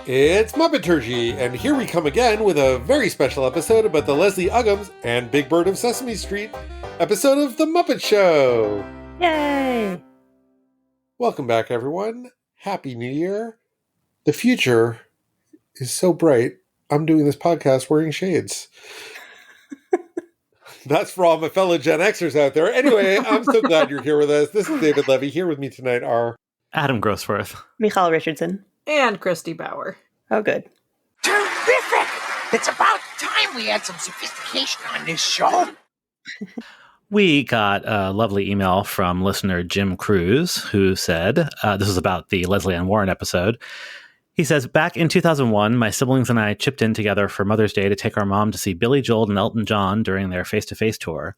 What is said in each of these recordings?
It's Muppeturgy, and here we come again with a very special episode about the Leslie Uggams and Big Bird of Sesame Street episode of The Muppet Show. Yay! Welcome back, everyone. Happy New Year. The future is so bright, I'm doing this podcast wearing shades. That's for all my fellow Gen Xers out there. Anyway, I'm so glad you're here with us. This is David Levy. Here with me tonight are Adam Grossworth, Michal Richardson, and Christy Bauer. Oh, good. Terrific! It's about time we had some sophistication on this show. We got a lovely email from listener Jim Cruz, who said, this was about the Leslie Ann Warren episode. He says, back in 2001, my siblings and I chipped in together for Mother's Day to take our mom to see Billy Joel and Elton John during their face-to-face tour.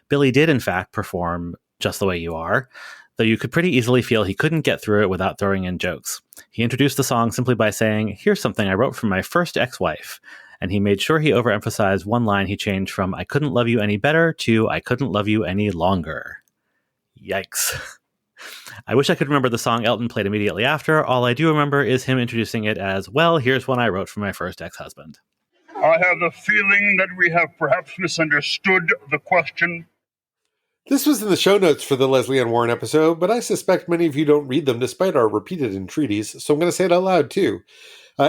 Billy did, in fact, perform Just the Way You Are, though you could pretty easily feel he couldn't get through it without throwing in jokes. He introduced the song simply by saying, here's something I wrote for my first ex-wife. And he made sure he overemphasized one line he changed from I couldn't love you any better to I couldn't love you any longer. Yikes. I wish I could remember the song Elton played immediately after. All I do remember is him introducing it as, well, here's one I wrote for my first ex-husband. I have the feeling that we have perhaps misunderstood the question. This was in the show notes for the Leslie Ann Warren episode, but I suspect many of you don't read them despite our repeated entreaties, so I'm going to say it out loud too.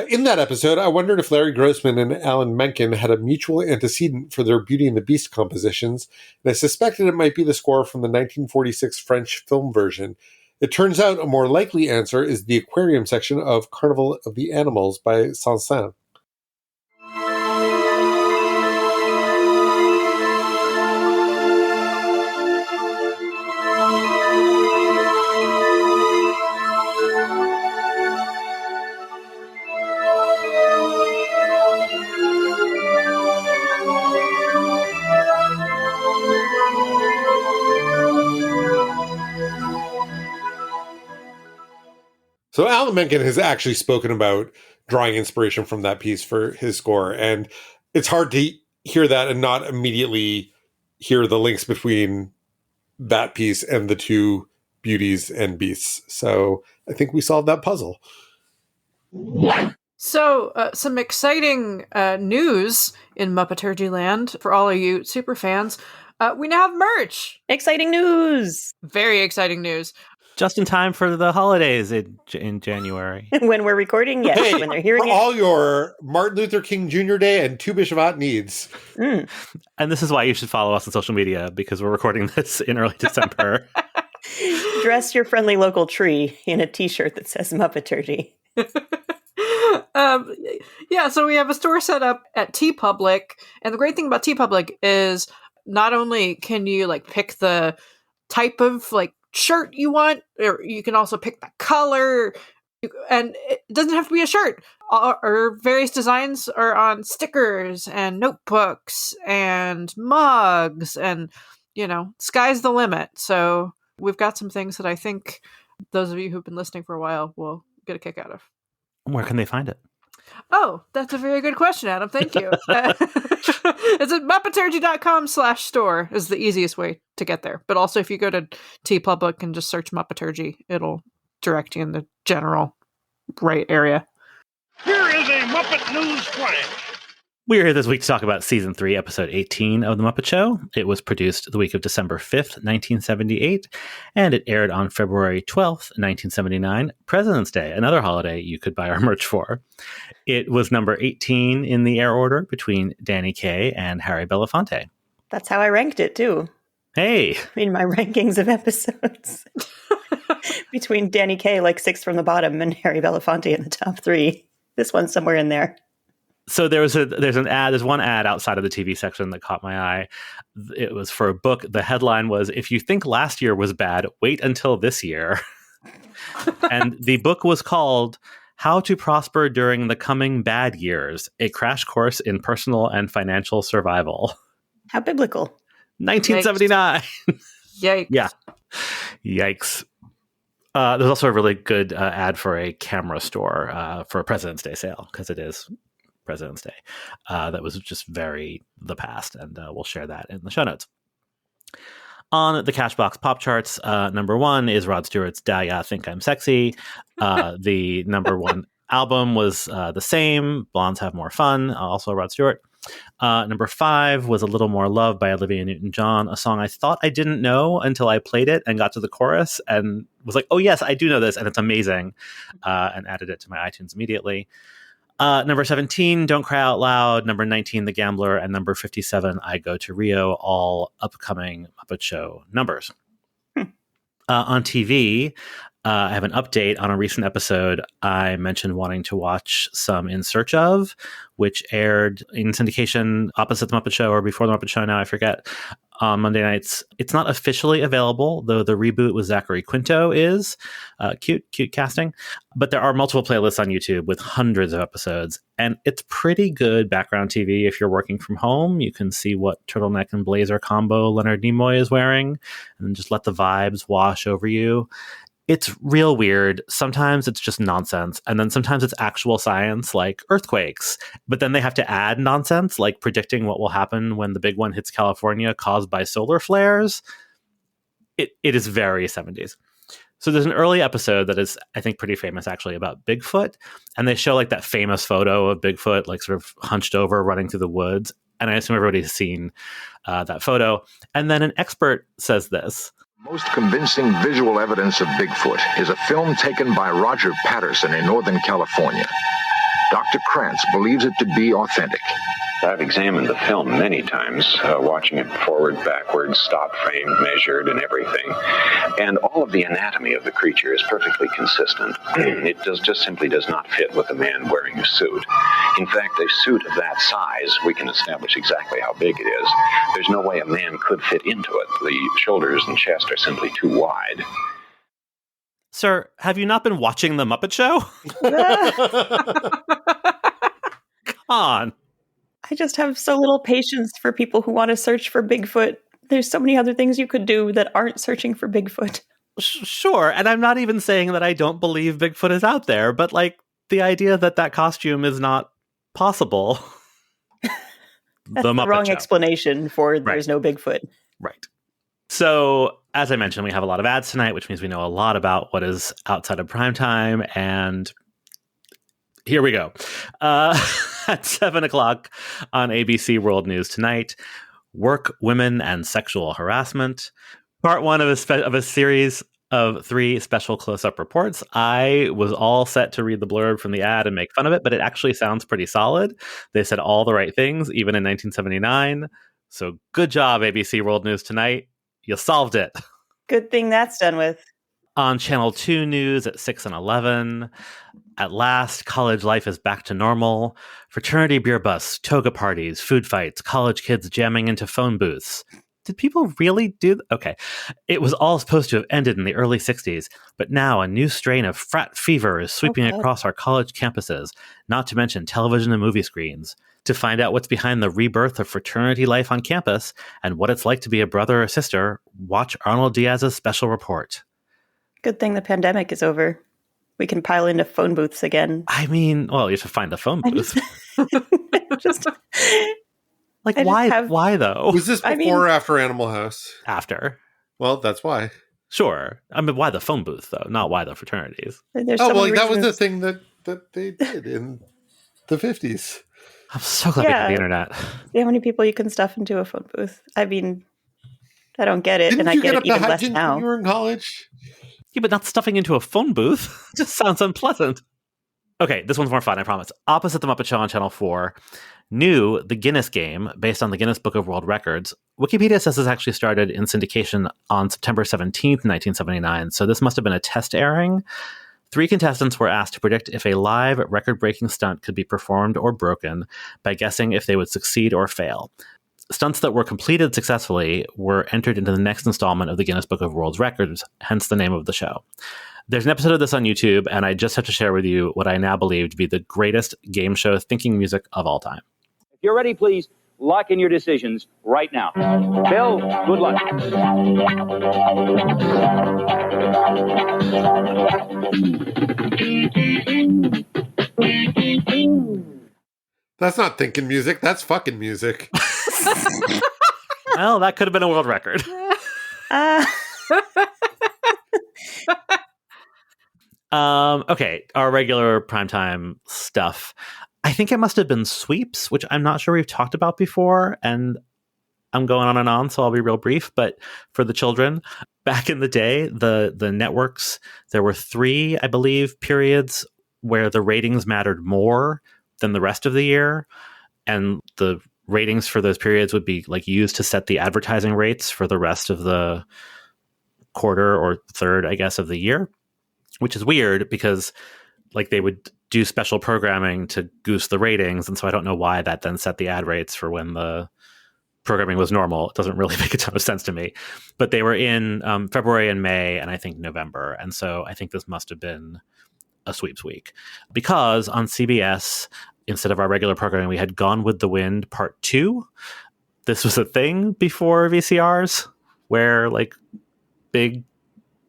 In that episode, I wondered if Larry Grossman and Alan Menken had a mutual antecedent for their Beauty and the Beast compositions, and I suspected it might be the score from the 1946 French film version. It turns out a more likely answer is the aquarium section of Carnival of the Animals by Saint-Saëns. So Alan Menken has actually spoken about drawing inspiration from that piece for his score, and it's hard to hear that and not immediately hear the links between that piece and the two Beauties and Beasts. So I think we solved that puzzle. So, some exciting news in Muppeturgy land for all of you super fans. We now have merch. Exciting news! Very exciting news. Just in time for the holidays in January. When we're recording, yes. Hey, when they're hearing for it. all your Martin Luther King Jr. Day and Tu B'Shavat needs. Mm. And this is why you should follow us on social media, because we're recording this in early December. Dress your friendly local tree in a t-shirt that says Muppeturgy. Yeah, so we have a store set up at TeePublic, and the great thing about TeePublic is not only can you pick the type of shirt you want, or you can also pick the color, and it doesn't have to be a shirt. Our various designs are on stickers and notebooks and mugs, and sky's the limit. So we've got some things that I think those of you who've been listening for a while will get a kick out of. Where can they find it? Oh, that's a very good question, Adam. Thank you. It's at Muppeturgy.com/store is the easiest way to get there. But also if you go to TeePublic and just search Muppeturgy, it'll direct you in the general right area. Here is a Muppet News Flash. We're here this week to talk about Season 3, Episode 18 of The Muppet Show. It was produced the week of December 5th, 1978, and it aired on February 12th, 1979, President's Day, another holiday you could buy our merch for. It was number 18 in the air order between Danny Kaye and Harry Belafonte. That's how I ranked it, too. Hey! In my rankings of episodes. Between Danny Kaye, 6th from the bottom, and Harry Belafonte in the top 3. This one's somewhere in there. So there's one ad outside of the TV section that caught my eye. It was for a book. The headline was, if you think last year was bad, wait until this year. And the book was called How to Prosper During the Coming Bad Years, a crash course in personal and financial survival. How biblical. 1979. Yikes. Yeah. Yikes. There's also a really good ad for a camera store for a President's Day sale, because it is President's Day. That was just very the past, and we'll share that in the show notes. On the Cashbox Pop Charts, number one is Rod Stewart's Dahlia, Think I'm Sexy. The number one album was the same. Blondes Have More Fun, also Rod Stewart. Number 5 was A Little More Love by Olivia Newton-John, a song I thought I didn't know until I played it and got to the chorus and was like, oh yes, I do know this, and it's amazing, and added it to my iTunes immediately. Number 17, Don't Cry Out Loud. Number 19, The Gambler. And number 57, I Go to Rio, all upcoming Muppet Show numbers. On TV, I have an update on a recent episode. I mentioned wanting to watch some In Search Of, which aired in syndication opposite the Muppet Show or before the Muppet Show, now I forget, on Monday nights. It's not officially available, though the reboot with Zachary Quinto is. Cute casting. But there are multiple playlists on YouTube with hundreds of episodes, and it's pretty good background TV if you're working from home. You can see what turtleneck and blazer combo Leonard Nimoy is wearing, and then just let the vibes wash over you. It's real weird. Sometimes it's just nonsense. And then sometimes it's actual science, like earthquakes. But then they have to add nonsense, like predicting what will happen when the big one hits California caused by solar flares. It is very 70s. So there's an early episode that is, I think, pretty famous, actually, about Bigfoot. And they show like that famous photo of Bigfoot, like sort of hunched over, running through the woods. And I assume everybody's seen that photo. And then an expert says this. Most convincing visual evidence of Bigfoot is a film taken by Roger Patterson in Northern California. Dr. Krantz believes it to be authentic. I've examined the film many times, watching it forward, backwards, stop frame, measured, and everything. And all of the anatomy of the creature is perfectly consistent. It just simply does not fit with a man wearing a suit. In fact, a suit of that size, we can establish exactly how big it is. There's no way a man could fit into it. The shoulders and chest are simply too wide. Sir, have you not been watching The Muppet Show? Come on. I just have so little patience for people who want to search for Bigfoot. There's so many other things you could do that aren't searching for Bigfoot. Sure, and I'm not even saying that I don't believe Bigfoot is out there, but like the idea that costume is not possible. That's the wrong Show. Explanation for there's no Bigfoot. Right. So, as I mentioned, we have a lot of ads tonight, which means we know a lot about what is outside of primetime, and here we go. At 7 o'clock on ABC World News tonight, Work, Women, and Sexual Harassment. Part 1 of a series of 3 special close-up reports. I was all set to read the blurb from the ad and make fun of it, but it actually sounds pretty solid. They said all the right things, even in 1979. So good job, ABC World News tonight. You solved it. Good thing that's done with. On Channel 2 News at 6 and 11, at last, college life is back to normal. Fraternity beer busts, toga parties, food fights, college kids jamming into phone booths. Did people really do Okay. It was all supposed to have ended in the early 60s, but now a new strain of frat fever is sweeping across our college campuses, not to mention television and movie screens. To find out what's behind the rebirth of fraternity life on campus and what it's like to be a brother or sister, watch Arnold Diaz's special report. Good thing the pandemic is over. We can pile into phone booths again. I mean, well, you have to find the phone booth. Why though? Was this before or after Animal House? After. Well, that's why. Sure. I mean, why the phone booth though? Not why the fraternities. That was the thing that they did in the 50s. I'm so glad we have the internet. See how many people you can stuff into a phone booth. I mean, I don't get it, and I get it even less now. You were in college. Yeah, but not stuffing into a phone booth. Just sounds unpleasant. Okay, this one's more fun, I promise. Opposite the Muppet Show on Channel 4, new The Guinness Game, based on the Guinness Book of World Records. Wikipedia says this actually started in syndication on September 17th, 1979, so this must have been a test airing. 3 contestants were asked to predict if a live record-breaking stunt could be performed or broken by guessing if they would succeed or fail. Stunts that were completed successfully were entered into the next installment of the Guinness Book of World Records, hence the name of the show. There's an episode of this on YouTube, and I just have to share with you what I now believe to be the greatest game show thinking music of all time. If you're ready, please lock in your decisions right now. Bill, good luck. That's not thinking music. That's fucking music. Well, that could have been a world record. Okay, our regular primetime stuff. I think it must have been Sweeps, which I'm not sure we've talked about before, and I'm going on and on, so I'll be real brief. But for the children, back in the day, the networks, there were 3, I believe, periods where the ratings mattered more than the rest of the year, and the ratings for those periods would be like used to set the advertising rates for the rest of the quarter or third, I guess, of the year, which is weird because like they would do special programming to goose the ratings. And so I don't know why that then set the ad rates for when the programming was normal. It doesn't really make a ton of sense to me, but they were in February and May, and I think November. And so I think this must have been a sweeps week because on CBS, instead of our regular programming, we had Gone with the Wind Part 2. This was a thing before VCRs where like big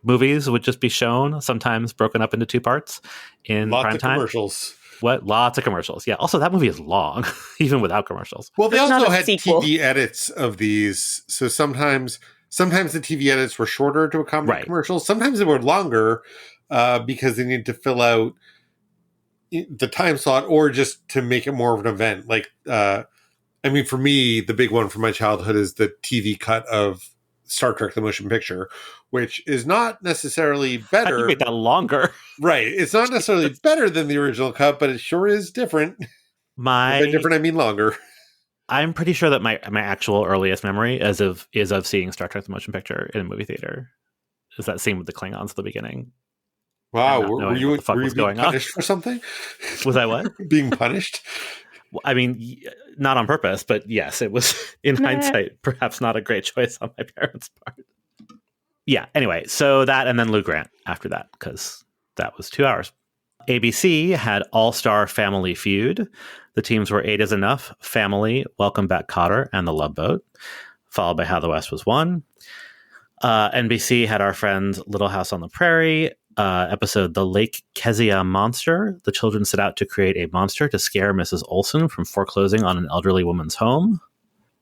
movies would just be shown, sometimes broken up into 2 parts in Lots primetime. of commercials. What? Lots of commercials. Yeah. Also, that movie is long, even without commercials. Well, they It's not also a had sequel. TV edits of these. So sometimes the TV edits were shorter to accommodate Right. commercials. Sometimes they were longer because they needed to fill out the time slot or just to make it more of an event. Like, I mean, for me, the big one from my childhood is the TV cut of Star Trek: The Motion Picture, which is not necessarily How do better. you make that longer? Right. It's not necessarily better than the original cut, but it sure is different. By different, I mean longer. I'm pretty sure that my actual earliest memory is of seeing Star Trek: The Motion Picture in a movie theater. Is that scene with the Klingons at the beginning? Wow. not Were knowing you, what the fuck were you was being going on. punished for something? Was I what? Being punished? I mean, not on purpose, but yes, it was in hindsight perhaps not a great choice on my parents' part. Yeah, anyway, so that and then Lou Grant after that, because that was 2 hours. ABC had All-Star Family Feud. The teams were 8 is Enough, Family, Welcome Back Kotter, and The Love Boat, followed by How the West Was Won. NBC had our friend Little House on the Prairie, episode The Lake Kezia Monster. The children set out to create a monster to scare Mrs. Olson from foreclosing on an elderly woman's home.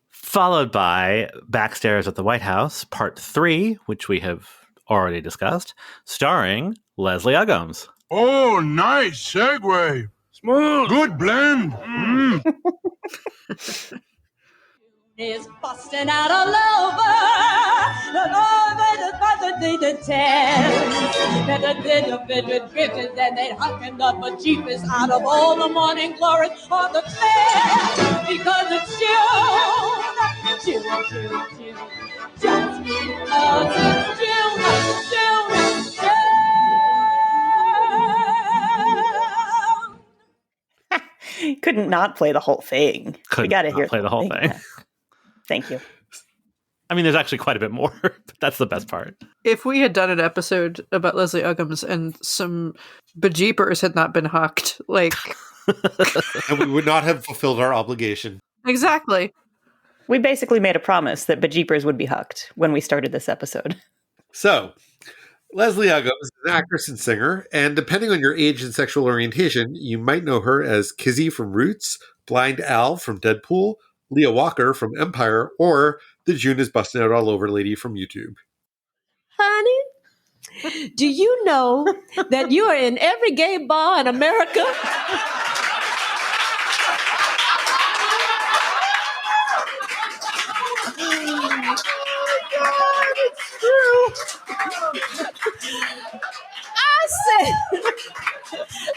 Followed by Backstairs at the White House, Part 3, which we have already discussed, starring Leslie Uggams. Oh, nice segue. Smooth. Good blend. Is busting out all over. The bitches and they hucking up a cheapest out of all the morning glories on the fair because it's June. Just because it's June. Couldn't not play the whole thing. We got to hear play the whole thing. Yeah. Thank you. I mean, there's actually quite a bit more, but that's the best part. If we had done an episode about Leslie Uggams and some bejeepers had not been hucked, like... And we would not have fulfilled our obligation. Exactly. We basically made a promise that bejeepers would be hucked when we started this episode. So, Leslie Uggams is an actress and singer, and depending on your age and sexual orientation, you might know her as Kizzy from Roots, Blind Al from Deadpool, Leah Walker from Empire, or the June is Busting Out All Over lady from YouTube. Honey, do you know that you are in every gay bar in America?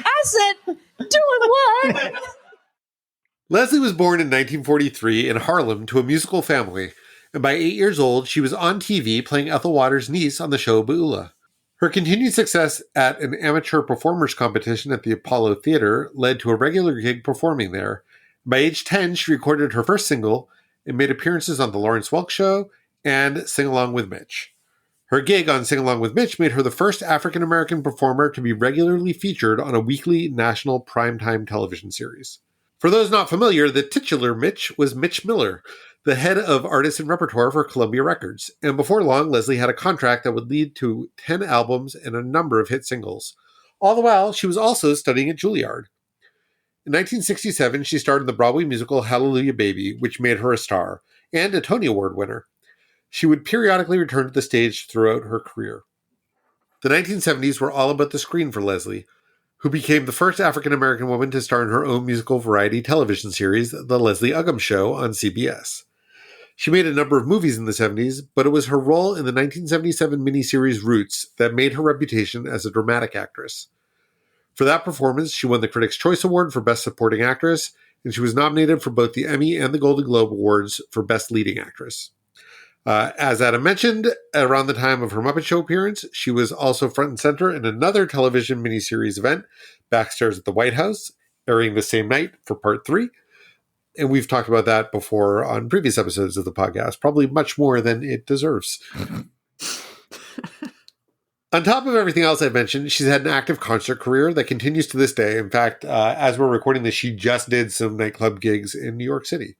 I said, doing what? Leslie was born in 1943 in Harlem to a musical family, and by 8 years old, she was on TV playing Ethel Waters' niece on the show Beulah. Her continued success at an amateur performers competition at the Apollo Theater led to a regular gig performing there. By age 10, she recorded her first single and made appearances on The Lawrence Welk Show and Sing Along with Mitch. Her gig on Sing Along with Mitch made her the first African-American performer to be regularly featured on a weekly national primetime television series. For those not familiar, the titular Mitch was Mitch Miller, the head of artists and repertoire for Columbia Records, and before long, Leslie had a contract that would lead to 10 albums and a number of hit singles. All the while, she was also studying at Juilliard. In 1967, she starred in the Broadway musical Hallelujah Baby, which made her a star, and a Tony Award winner. She would periodically return to the stage throughout her career. The 1970s were all about the screen for Leslie, who became the first African-American woman to star in her own musical variety television series, The Leslie Uggams Show, on CBS. She made a number of movies in the 70s, but it was her role in the 1977 miniseries Roots that made her reputation as a dramatic actress. For that performance, she won the Critics' Choice Award for Best Supporting Actress, and she was nominated for both the Emmy and the Golden Globe Awards for Best Leading Actress. As Adam mentioned, around the time of her Muppet Show appearance, she was also front and center in another television miniseries event, Backstairs at the White House, airing the same night for part 3. And we've talked about that before on previous episodes of the podcast, probably much more than it deserves. On top of everything else I've mentioned, she's had an active concert career that continues to this day. In fact, as we're recording this, she just did some nightclub gigs in New York City.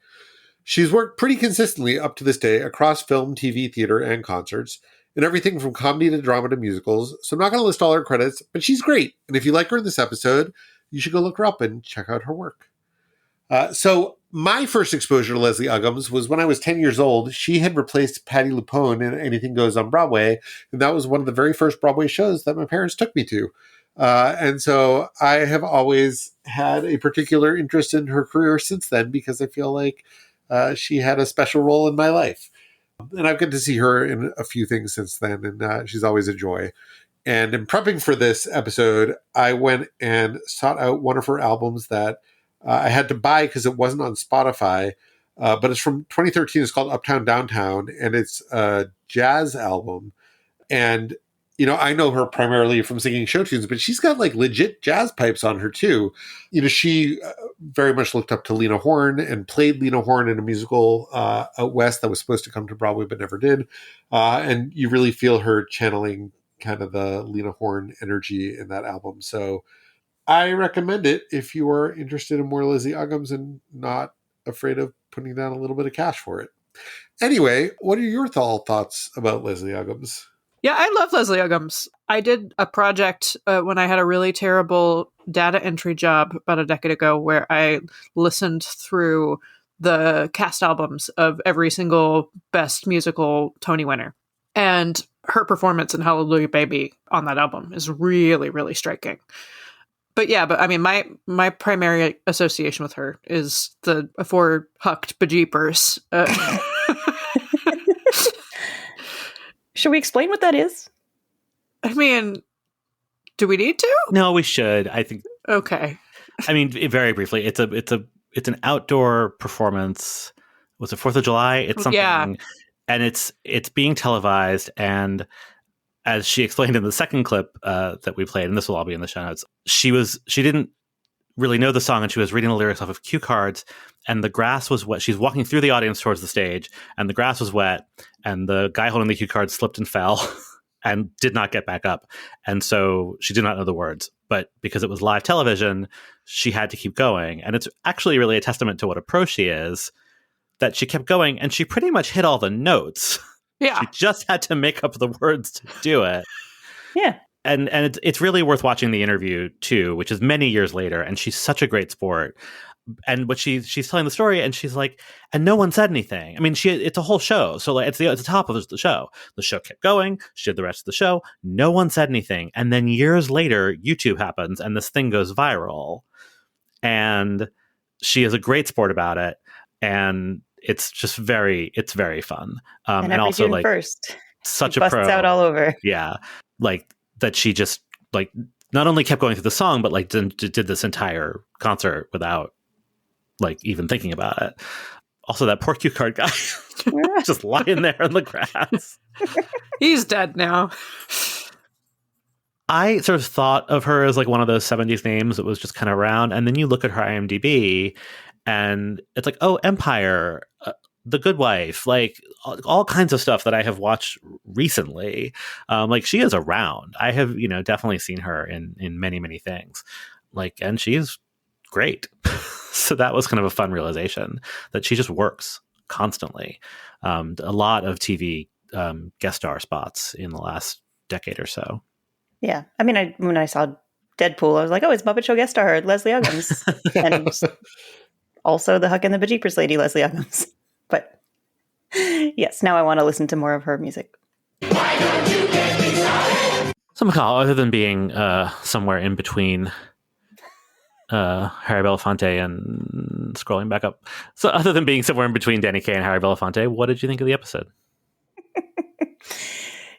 She's worked pretty consistently up to this day across film, TV, theater, and concerts, and everything from comedy to drama to musicals. So I'm not going to list all her credits, but she's great. And if you like her in this episode, you should go look her up and check out her work. So my first exposure to Leslie Uggams was when I was 10 years old. She had replaced Patti LuPone in Anything Goes on Broadway, and that was one of the very first Broadway shows that my parents took me to. And so I have always had a particular interest in her career since then because I feel like she had a special role in my life. And I've got to see her in a few things since then, and she's always a joy. And in prepping for this episode, I went and sought out one of her albums that I had to buy because it wasn't on Spotify, but it's from 2013. It's called Uptown Downtown, and it's a jazz album. And, you know, I know her primarily from singing show tunes, but she's got like legit jazz pipes on her too. You know, she very much looked up to Lena Horne and played Lena Horne in a musical out west that was supposed to come to Broadway but never did. And you really feel her channeling kind of the Lena Horne energy in that album. So I recommend it if you are interested in more Leslie Uggams and not afraid of putting down a little bit of cash for it. Anyway, what are your thoughts about Leslie Uggams? Yeah, I love Leslie Uggams. I did a project when I had a really terrible data entry job about a decade ago where I listened through the cast albums of every single Best Musical Tony winner. And her performance in Hallelujah Baby on that album is really, really striking. But I mean, my primary association with her is the "For Hucked Bejeepers." Should we explain what that is? I mean, do we need to? No, we should. I think. Okay. I mean, very briefly, it's an outdoor performance. Was it 4th of July? It's something, yeah. And it's being televised. And as she explained in the second clip that we played, and this will all be in the show notes, she didn't really know the song, and she was reading the lyrics off of cue cards, and the grass was wet. She's walking through the audience towards the stage, and the grass was wet, and the guy holding the cue card slipped and fell and did not get back up. And so she did not know the words, but because it was live television, she had to keep going. And it's actually really a testament to what a pro she is, that she kept going, and she pretty much hit all the notes. Yeah. She just had to make up the words to do it. Yeah. And it's really worth watching the interview too, which is many years later, and she's such a great sport. And but she's telling the story, and she's like, and no one said anything. I mean, it's a whole show, so like it's the top of the show. The show kept going. She did the rest of the show. No one said anything, and then years later, YouTube happens, and this thing goes viral. And she is a great sport about it, and it's just very fun. And also June like 1st, such she a pro. busts out all over. Yeah, like that. She just like not only kept going through the song, but like did this entire concert without like even thinking about it. Also, that poor cue card guy just lying there in the grass. He's dead now. I sort of thought of her as like one of those 70s names that was just kind of around. And then you look at her IMDb and it's like, oh, Empire, The Good Wife, like all kinds of stuff that I have watched recently. Like she is around. I have, definitely seen her in many, many things. Like, and she's great. So that was kind of a fun realization that she just works constantly. A lot of TV guest star spots in the last decade or so. Yeah. I mean, when I saw Deadpool, I was like, oh, it's Muppet Show guest star Leslie Uggams. And also the Huck and the Bejeepers lady, Leslie Uggams. But yes, now I want to listen to more of her music. Why don't you get me started? So McCall, other than being somewhere in between Harry Belafonte and scrolling back up. So other than being somewhere in between Danny Kaye and Harry Belafonte, what did you think of the episode?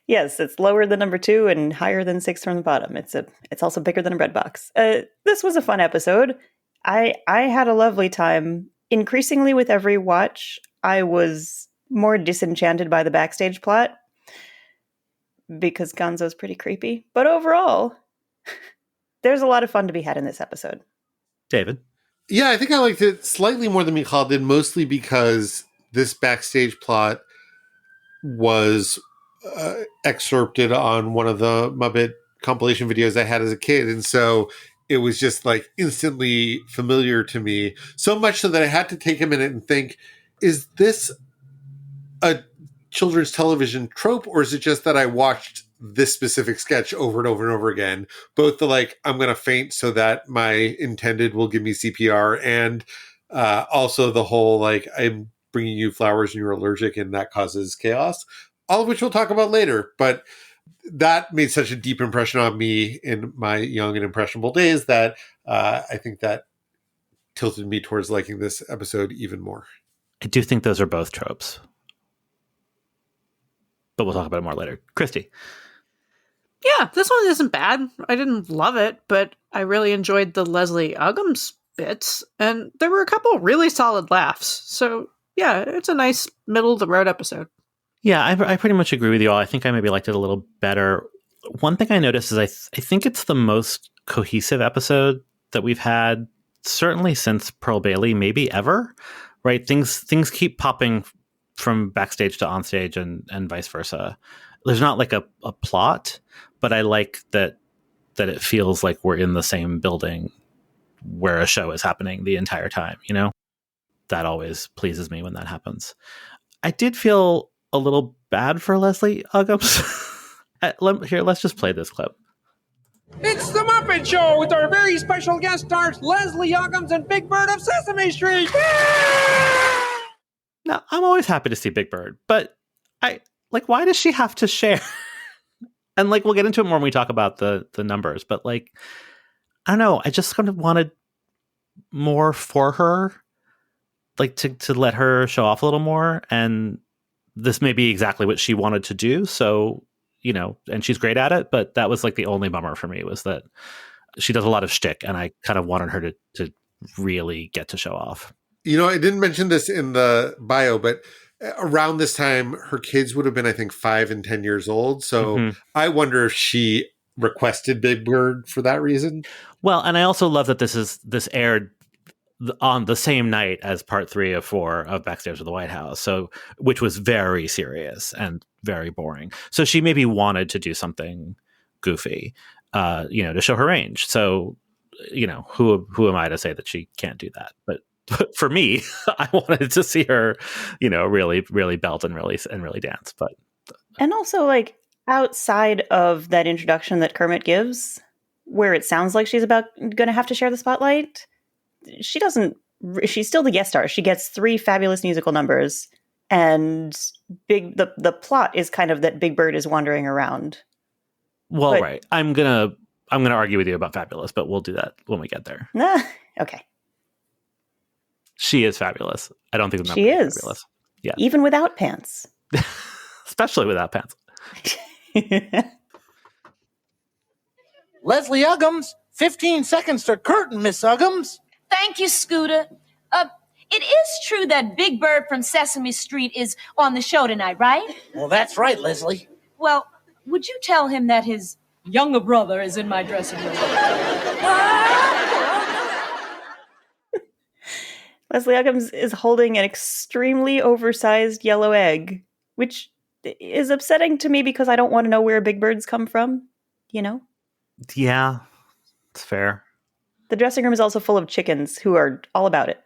Yes, it's lower than number 2 and higher than 6 from the bottom. It's also bigger than a bread box. This was a fun episode. I had a lovely time. Increasingly with every watch, I was more disenchanted by the backstage plot because Gonzo's pretty creepy. But overall, there's a lot of fun to be had in this episode. David? Yeah, I think I liked it slightly more than Michal did, mostly because this backstage plot was excerpted on one of the Muppet compilation videos I had as a kid. And so it was just like instantly familiar to me. So much so that I had to take a minute and think, is this a children's television trope, or is it just that I watched this specific sketch over and over and over again? Both the like, I'm going to faint so that my intended will give me CPR, and also the whole like, I'm bringing you flowers and you're allergic and that causes chaos. All of which we'll talk about later. But that made such a deep impression on me in my young and impressionable days that I think that tilted me towards liking this episode even more. I do think those are both tropes. But we'll talk about it more later. Christy. Yeah, this one isn't bad. I didn't love it, but I really enjoyed the Leslie Uggams bits, and there were a couple really solid laughs. So, yeah, it's a nice middle-of-the-road episode. Yeah, I pretty much agree with you all. I think I maybe liked it a little better. One thing I noticed is I think it's the most cohesive episode that we've had, certainly since Pearl Bailey, maybe ever, right? Things keep popping from backstage to onstage and vice versa. There's not like a plot, but I like that it feels like we're in the same building where a show is happening the entire time, you know? That always pleases me when that happens. I did feel a little bad for Leslie Uggams. Here, let's just play this clip. It's the Muppet Show with our very special guest stars, Leslie Uggams and Big Bird of Sesame Street. Now, I'm always happy to see Big Bird, but why does she have to share? And we'll get into it more when we talk about the numbers, but I don't know. I just kind of wanted more for her, to let her show off a little more. And this may be exactly what she wanted to do. So, and she's great at it, but that was the only bummer for me, was that she does a lot of shtick, and I kind of wanted her to really get to show off. I didn't mention this in the bio, but around this time, her kids would have been, I think, 5 and 10 years old. So I wonder if she requested Big Bird for that reason. Well, and I also love that this aired on the same night as part 3 of 4 of Backstage at the White House, so which was very serious and very boring. So she maybe wanted to do something goofy, to show her range. So, who am I to say that she can't do that? But for me, I wanted to see her, really, really belt and really dance. And also, outside of that introduction that Kermit gives, where it sounds like she's going to have to share the spotlight, she doesn't. She's still the guest star. She gets 3 fabulous musical numbers, and the plot is kind of that Big Bird is wandering around. Well, right. I'm gonna argue with you about fabulous, but we'll do that when we get there. Okay. She is fabulous. I don't think she is fabulous. Yeah, even without pants, especially without pants. Leslie Uggams, 15 seconds to curtain, Miss Uggams. Thank you, Scooter. It is true that Big Bird from Sesame Street is on the show tonight, right? Well, that's right, Leslie. Well, would you tell him that his younger brother is in my dressing room? Leslie Uggams is holding an extremely oversized yellow egg, which is upsetting to me because I don't want to know where Big Birds come from, Yeah, it's fair. The dressing room is also full of chickens who are all about it.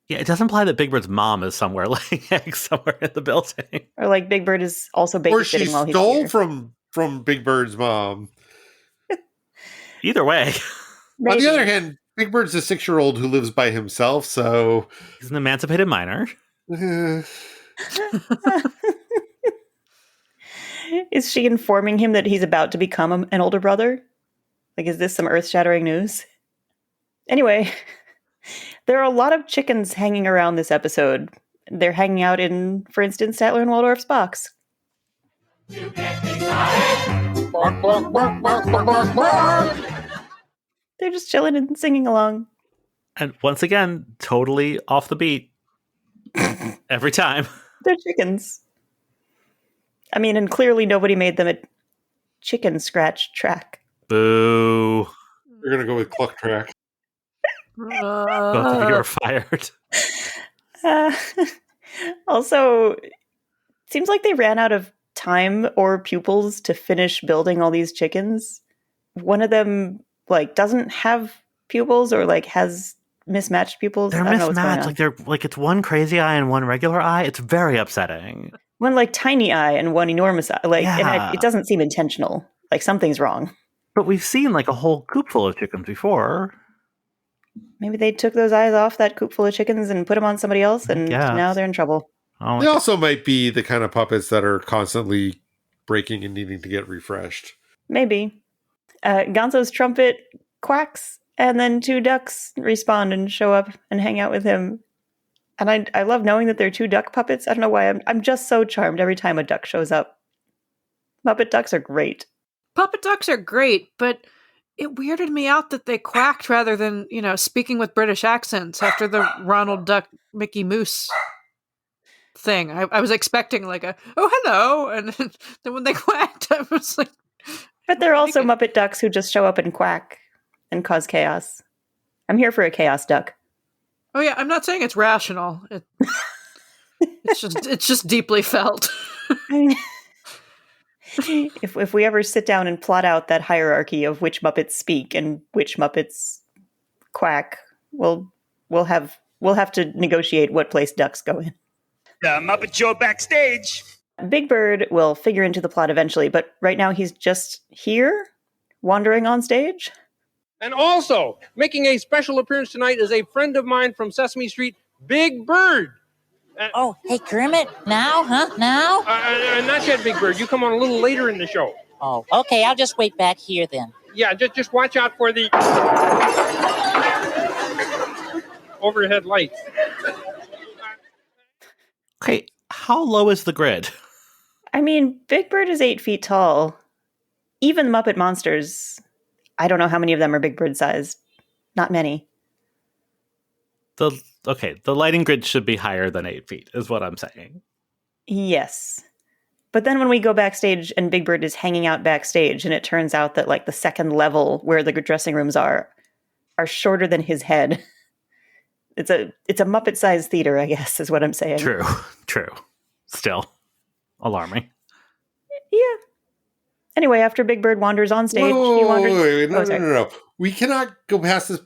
Yeah, it does imply that Big Bird's mom is somewhere laying eggs somewhere in the building. Or Big Bird is also babysitting while he's here. Or she stole from Big Bird's mom. Either way. Maybe. On the other hand, Big Bird's a 6-year-old who lives by himself, so... He's an emancipated minor. Is she informing him that he's about to become an older brother? Like, is this some earth-shattering news? Anyway, there are a lot of chickens hanging around this episode. They're hanging out in, for instance, Statler and Waldorf's box. They're just chilling and singing along. And once again, totally off the beat. Every time. They're chickens. I mean, and clearly nobody made them a chicken scratch track. Boo. We're going to go with cluck track. Both of you are fired. Also, it seems like they ran out of time or pupils to finish building all these chickens. One of them, like, doesn't have pupils or, like, has mismatched pupils. They're mismatched. Like, they're like, it's one crazy eye and one regular eye. It's very upsetting. One, like, tiny eye and one enormous eye. Like, Yeah. and it doesn't seem intentional. Like, something's wrong. But we've seen, like, a whole coop full of chickens before. Maybe they took those eyes off that coop full of chickens and put them on somebody else, and now they're in trouble. They also might be the kind of puppets that are constantly breaking and needing to get refreshed. Maybe. Gonzo's trumpet quacks, and then two ducks respond and show up and hang out with him. And I love knowing that they're two duck puppets. I don't know why. I'm just so charmed every time a duck shows up. Muppet ducks are great. Puppet ducks are great, but it weirded me out that they quacked rather than, speaking with British accents after the Ronald Duck Mickey Mouse thing. I was expecting like a, oh, hello. And then when they quacked, I was like... But they're also Muppet ducks who just show up and quack and cause chaos. I'm here for a chaos duck. Oh yeah, I'm not saying it's rational. It's just deeply felt. If we ever sit down and plot out that hierarchy of which Muppets speak and which Muppets quack, we'll have to negotiate what place ducks go in. Muppet Show backstage. Big Bird will figure into the plot eventually, but right now he's just here, wandering on stage. And also, making a special appearance tonight is a friend of mine from Sesame Street, Big Bird. Oh, hey, Kermit, now, huh? Now? Not yet, Big Bird. You come on a little later in the show. Oh, okay, I'll just wait back here then. Yeah, just watch out for the overhead lights. Okay, how low is the grid? I mean, Big Bird is 8 feet tall. Even Muppet Monsters, I don't know how many of them are Big Bird sized. Not many. The lighting grid should be higher than 8 feet, is what I'm saying. Yes. But then when we go backstage and Big Bird is hanging out backstage, and it turns out that like the second level where the dressing rooms are shorter than his head. It's a Muppet-sized theater, I guess, is what I'm saying. True. Still alarming. Yeah. Anyway, after Big Bird wanders on stage, he wanders... Wait, no. We cannot go past this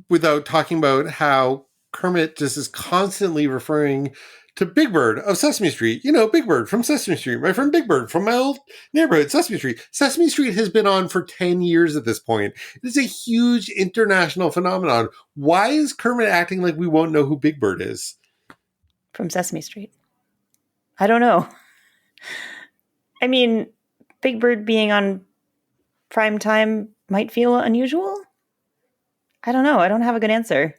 without talking about how Kermit just is constantly referring to Big Bird of Sesame Street. Big Bird from Sesame Street. My friend Big Bird from my old neighborhood, Sesame Street. Sesame Street has been on for 10 years at this point. It is a huge international phenomenon. Why is Kermit acting like we won't know who Big Bird is? From Sesame Street. I don't know. I mean, Big Bird being on prime time might feel unusual. I don't know. I don't have a good answer.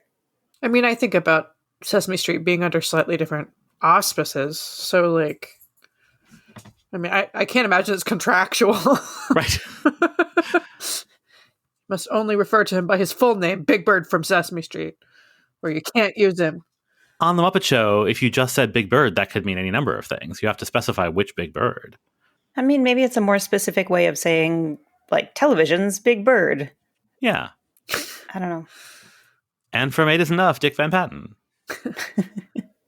I mean, I think about Sesame Street being under slightly different auspices. So, I can't imagine it's contractual. Right. Must only refer to him by his full name, Big Bird from Sesame Street, or you can't use him. On The Muppet Show, if you just said Big Bird, that could mean any number of things. You have to specify which Big Bird. I mean, maybe it's a more specific way of saying, like, television's Big Bird. Yeah. I don't know. And from 8 is Enough, Dick Van Patten.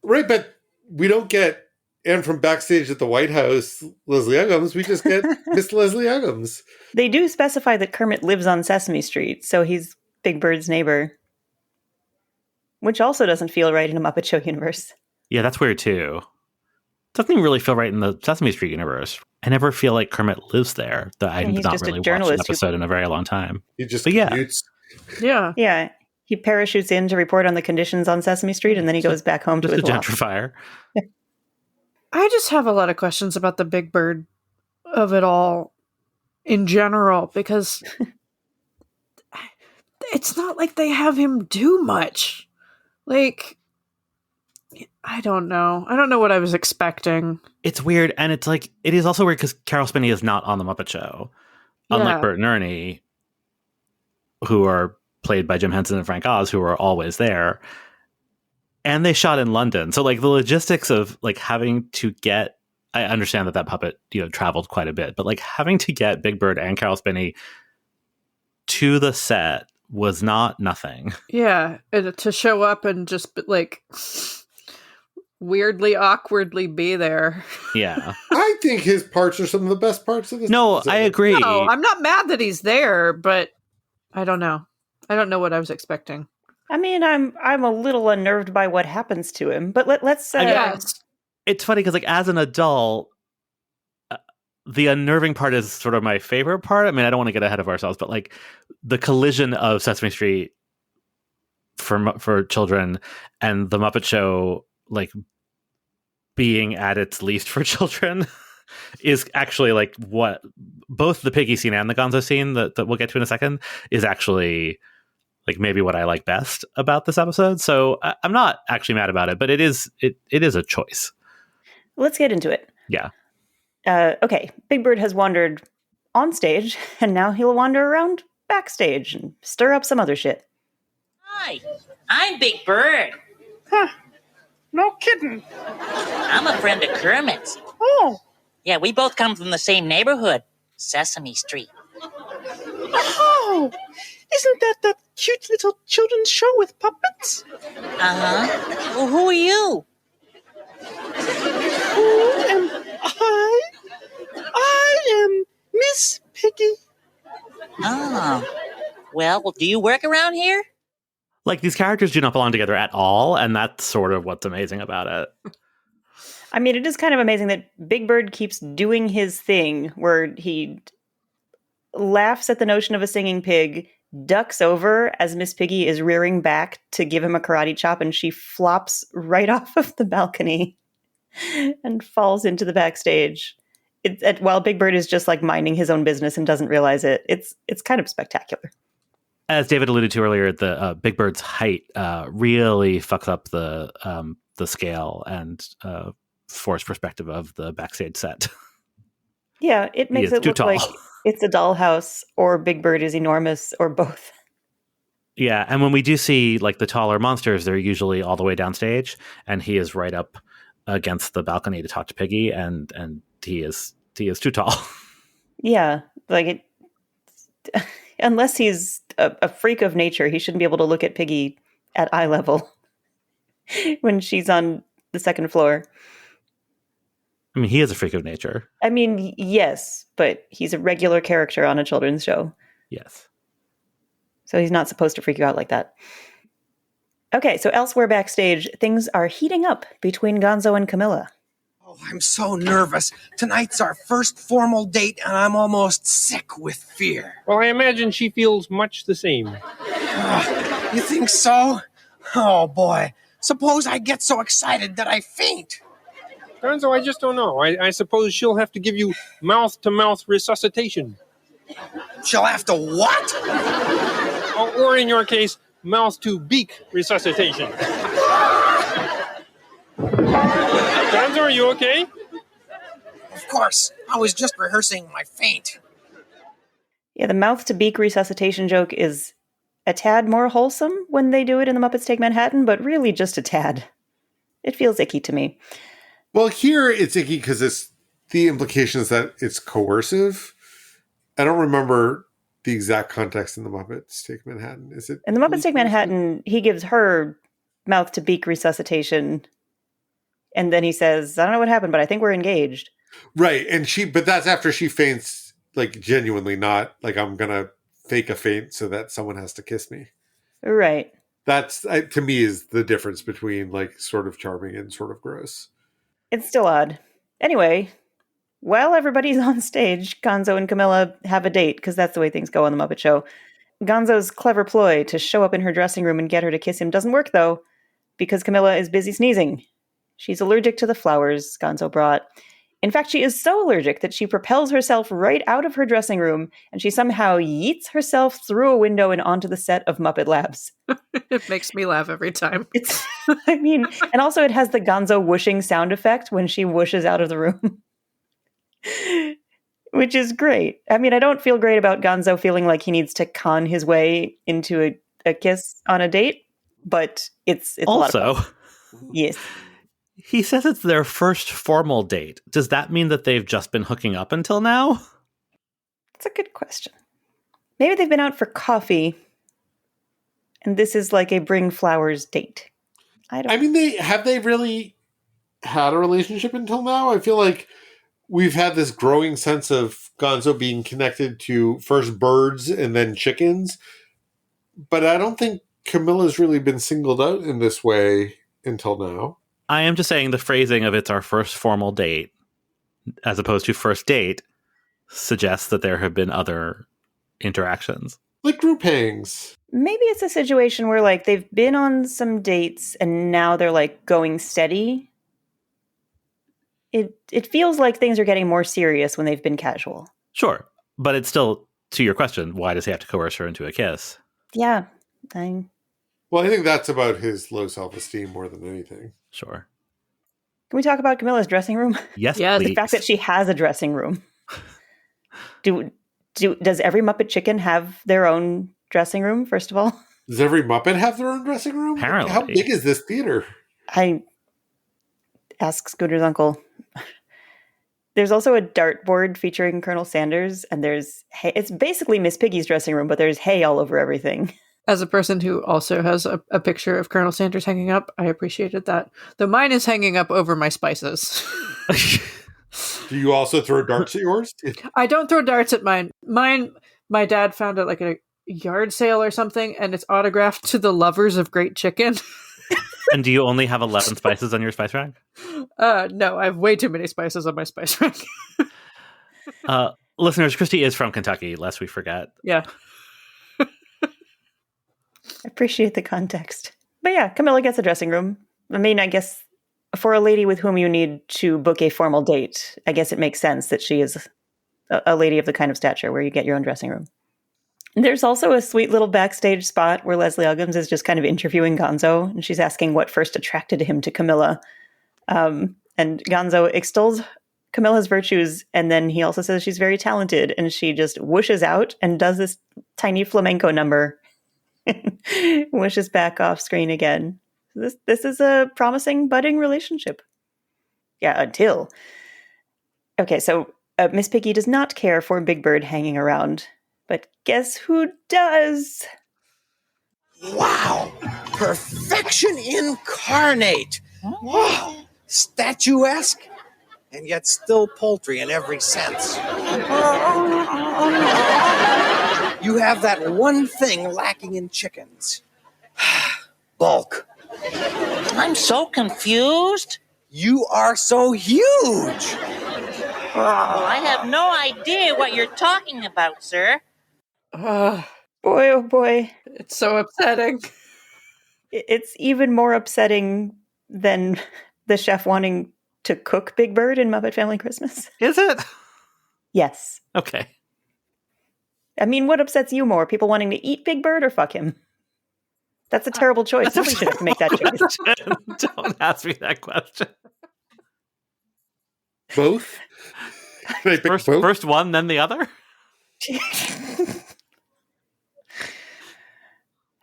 Right, but we don't get, and from backstage at the White House, Leslie Uggams, we just get Miss Leslie Uggams. They do specify that Kermit lives on Sesame Street, so he's Big Bird's neighbor. Which also doesn't feel right in a Muppet Show universe. Yeah, that's weird too. Doesn't even really feel right in the Sesame Street universe. I never feel like Kermit lives there. I've not really watched an episode in a very long time. He just commutes. Yeah. Yeah. He parachutes in to report on the conditions on Sesame Street, and then he goes back home to his gentrifier. I just have a lot of questions about the Big Bird of it all in general, because it's not like they have him do much. Like, I don't know. I don't know what I was expecting. It's weird, and it's like, it is also weird because Carol Spinney is not on The Muppet Show. Unlike Yeah. Bert and Ernie, who are played by Jim Henson and Frank Oz, who are always there. And they shot in London. So, like, the logistics of, like, having to get... I understand that puppet, traveled quite a bit. But, like, having to get Big Bird and Carol Spinney to the set was not nothing. Yeah, and to show up and just, like, weirdly, awkwardly be there. Yeah. I think his parts are some of the best parts of this. No, episode. I agree. No, I'm not mad that he's there, but I don't know. I don't know what I was expecting. I mean, I'm a little unnerved by what happens to him, but let's. It's funny because, like, as an adult, the unnerving part is sort of my favorite part. I mean, I don't want to get ahead of ourselves, but, like, the collision of Sesame Street for children and the Muppet Show, like, being at its least for children is actually, like, what both the Piggy scene and the Gonzo scene that we'll get to in a second is actually, like, maybe what I like best about this episode. So I'm not actually mad about it, but it is a choice. Let's get into it. Yeah. Okay, Big Bird has wandered on stage, and now he'll wander around backstage and stir up some other shit. Hi, I'm Big Bird. Huh. No kidding. I'm a friend of Kermit's. Oh. Yeah, we both come from the same neighborhood, Sesame Street. Oh. Isn't that cute little children's show with puppets? Uh-huh. Well, who are you? Who am I? I am Miss Piggy. Oh. Well, do you work around here? Like, these characters do not belong together at all, and that's sort of what's amazing about it. I mean, it is kind of amazing that Big Bird keeps doing his thing where he laughs at the notion of a singing pig, ducks over as Miss Piggy is rearing back to give him a karate chop, and she flops right off of the balcony and falls into the backstage. While Big Bird is just, like, minding his own business and doesn't realize it. It's kind of spectacular. As David alluded to earlier, the Big Bird's height really fucks up the scale and forced perspective of the backstage set. Yeah, it makes it look tall. like it's a dollhouse, or Big Bird is enormous, or both. Yeah, and when we do see, like, the taller monsters, they're usually all the way downstage, and he is right up against the balcony to talk to Piggy, and he is too tall. Yeah, like it. Unless he's a freak of nature, he shouldn't be able to look at Piggy at eye level when she's on the second floor. I mean, he is a freak of nature. I mean, yes, but he's a regular character on a children's show. Yes. So he's not supposed to freak you out like that. Okay, so elsewhere backstage, things are heating up between Gonzo and Camilla. Oh, I'm so nervous. Tonight's our first formal date, and I'm almost sick with fear. Well, I imagine she feels much the same. You think so? Oh, boy. Suppose I get so excited that I faint. Gonzo, I just don't know. I suppose she'll have to give you mouth-to-mouth resuscitation. She'll have to what? Or in your case, mouth-to-beak resuscitation. Gonzo, are you okay? Of course. I was just rehearsing my faint. Yeah, the mouth-to-beak resuscitation joke is a tad more wholesome when they do it in The Muppets Take Manhattan, but really just a tad. It feels icky to me. Well, here it's icky because the implication is that it's coercive. I don't remember the exact context in The Muppets Take Manhattan. Is it? In The Muppets Take Manhattan, he gives her mouth-to-beak resuscitation, and then he says, I don't know what happened, but I think we're engaged. Right, but that's after she faints, like, genuinely, not like I'm gonna fake a faint so that someone has to kiss me. Right. That's, to me, is the difference between, like, sort of charming and sort of gross. It's still odd. Anyway, while everybody's on stage, Gonzo and Camilla have a date, because that's the way things go on The Muppet Show. Gonzo's clever ploy to show up in her dressing room and get her to kiss him doesn't work, though, because Camilla is busy sneezing. She's allergic to the flowers Gonzo brought. In fact, she is so allergic that she propels herself right out of her dressing room, and she somehow yeets herself through a window and onto the set of Muppet Labs. It makes me laugh every time. It's, I mean, and also it has the Gonzo whooshing sound effect when she whooshes out of the room. Which is great. I mean, I don't feel great about Gonzo feeling like he needs to con his way into a kiss on a date, but it's also, a lot of fun. Yes. He says it's their first formal date. Does that mean that they've just been hooking up until now? That's a good question. Maybe they've been out for coffee, and this is like a bring flowers date. I mean, have they really had a relationship until now? I feel like we've had this growing sense of Gonzo being connected to first birds and then chickens, but I don't think Camilla's really been singled out in this way until now. I am just saying the phrasing of it's our first formal date as opposed to first date suggests that there have been other interactions. Like group hangs. Maybe it's a situation where like they've been on some dates and now they're like going steady. It feels like things are getting more serious when they've been casual. Sure. But it's still, to your question, why does he have to coerce her into a kiss? Yeah. Well, I think that's about his low self-esteem more than anything. Sure. Can we talk about Camilla's dressing room? Yes, yeah. please. The fact that she has a dressing room. Does every Muppet Chicken have their own dressing room, first of all? Does every Muppet have their own dressing room? Apparently. How big is this theater? I ask Scooter's uncle. There's also a dartboard featuring Colonel Sanders, and there's hay. It's basically Miss Piggy's dressing room, but there's hay all over everything. As a person who also has a picture of Colonel Sanders hanging up, I appreciated that. Though mine is hanging up over my spices. Do you also throw darts at yours? I don't throw darts at mine. Mine, my dad found it like at a yard sale or something, and it's autographed to the lovers of great chicken. And do you only have 11 spices on your spice rack? No, I have way too many spices on my spice rack. Listeners, Christy is from Kentucky, lest we forget. Yeah. I appreciate the context. But yeah, Camilla gets a dressing room. I mean, I guess for a lady with whom you need to book a formal date, I guess it makes sense that she is a lady of the kind of stature where you get your own dressing room. There's also a sweet little backstage spot where Leslie Uggams is just kind of interviewing Gonzo, and she's asking what first attracted him to Camilla. And Gonzo extols Camilla's virtues, and then he also says she's very talented, and she just whooshes out and does this tiny flamenco number. Whooshes back off screen again. This is a promising, budding relationship. Yeah, until... Okay, so Miss Piggy does not care for Big Bird hanging around. But guess who does? Wow! Perfection incarnate! Wow! Statuesque, and yet still poultry in every sense. You have that one thing lacking in chickens. Bulk. I'm so confused. You are so huge! I have no idea what you're talking about, sir. Boy, oh boy. It's so upsetting. It's even more upsetting than the chef wanting to cook Big Bird in Muppet Family Christmas. Is it? Yes. Okay. I mean, what upsets you more? People wanting to eat Big Bird or fuck him? That's a terrible choice. Nobody should have to make that choice. Don't ask me that question. Both? First one, then the other?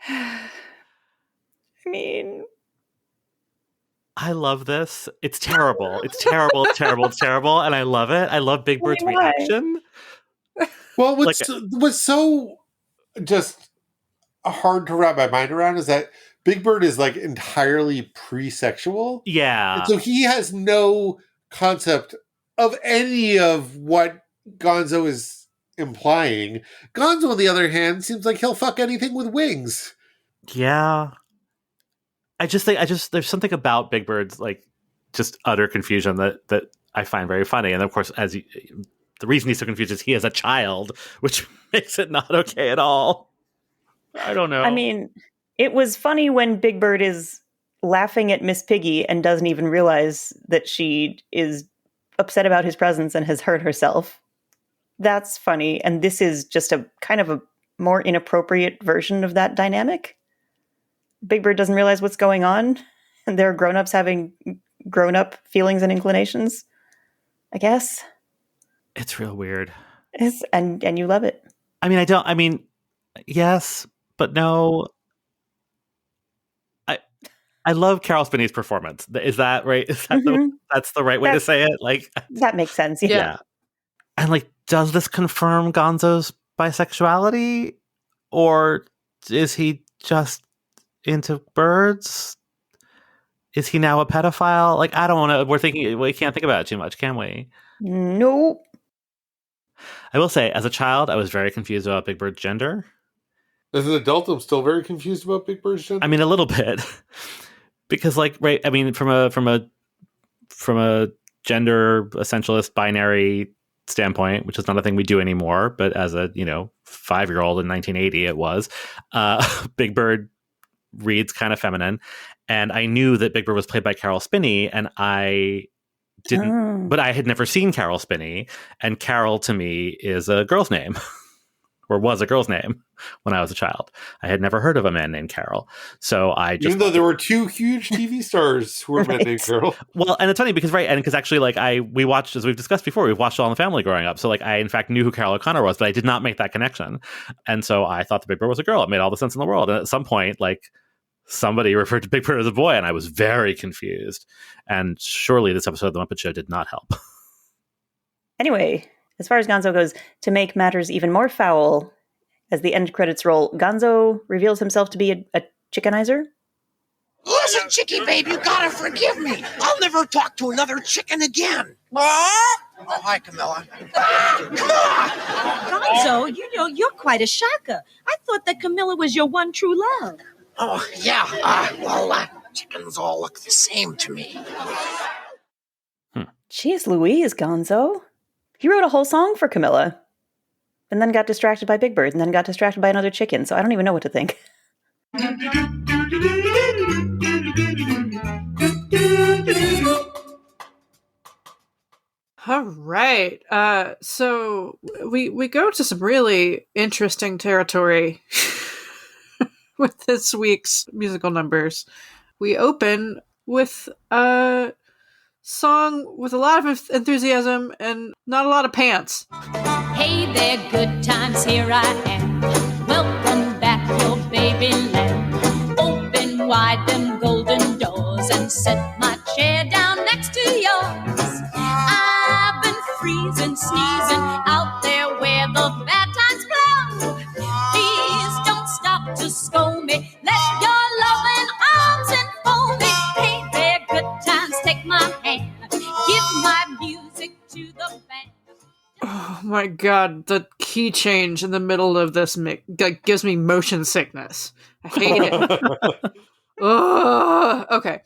I mean... I love this. It's terrible. It's terrible. It's terrible. It's terrible. And I love it. I love Big Bird's reaction. Well, what's so just hard to wrap my mind around is that Big Bird is like entirely pre-sexual. Yeah. And so he has no concept of any of what Gonzo is implying. Gonzo, on the other hand, seems like he'll fuck anything with wings. Yeah. I just think there's something about Big Bird's like just utter confusion that I find very funny. And of course, the reason he's so confused is he is a child, which makes it not okay at all. I don't know. I mean, it was funny when Big Bird is laughing at Miss Piggy and doesn't even realize that she is upset about his presence and has hurt herself. That's funny. And this is just a kind of a more inappropriate version of that dynamic. Big Bird doesn't realize what's going on, and there are grown-ups having grown-up feelings and inclinations, I guess. It's real weird. And you love it. I mean, yes, but no. I love Carol Spinney's performance. Is that right? Is that that's the right way to say it? Like, that makes sense. Yeah. And like, does this confirm Gonzo's bisexuality, or is he just into birds? Is he now a pedophile? Like, I don't want to. We can't think about it too much, can we? No. I will say, as a child, I was very confused about Big Bird's gender. As an adult, I'm still very confused about Big Bird's gender. I mean, a little bit, because, like, right? I mean, from a gender essentialist binary standpoint, which is not a thing we do anymore, but as a 5-year-old in 1980, it was. Big Bird reads kind of feminine, and I knew that Big Bird was played by Carol Spinney, and I didn't, but I had never seen Carol Spinney, and Carol to me is a girl's name. Or was a girl's name when I was a child. I had never heard of a man named Carol. So I just... Even though there were 2 huge TV stars who were men named Carol. Well, and it's funny because, because actually, like, we watched, as we've discussed before, we've watched All in the Family growing up. So, like, I, in fact, knew who Carol O'Connor was, but I did not make that connection. And so I thought the Big Bird was a girl. It made all the sense in the world. And at some point, like, somebody referred to Big Bird as a boy, and I was very confused. And surely this episode of The Muppet Show did not help. Anyway... As far as Gonzo goes, to make matters even more foul, as the end credits roll, Gonzo reveals himself to be a chickenizer. Listen, Chicky babe, you gotta forgive me. I'll never talk to another chicken again. Oh, hi, Camilla. Come on! Gonzo, you're quite a shocker. I thought that Camilla was your one true love. Oh, yeah. Chickens all look the same to me. Jeez Louise, Gonzo. He wrote a whole song for Camilla, and then got distracted by Big Bird, and then got distracted by another chicken, so I don't even know what to think. All right. So we go to some really interesting territory with this week's musical numbers. We open with a song with a lot of enthusiasm and not a lot of pants. Hey there, good times, here I am. Welcome back, your baby lamb. Open wide them golden doors and set my chair down next to yours. I've been freezing, sneezing out there where the bad times blow. Please don't stop to scold me. Let your loving arms enfold me. Hey there, good times, take my hand. Give my music to the band. Oh my god, the key change in the middle of this gives me motion sickness. I hate it. Okay.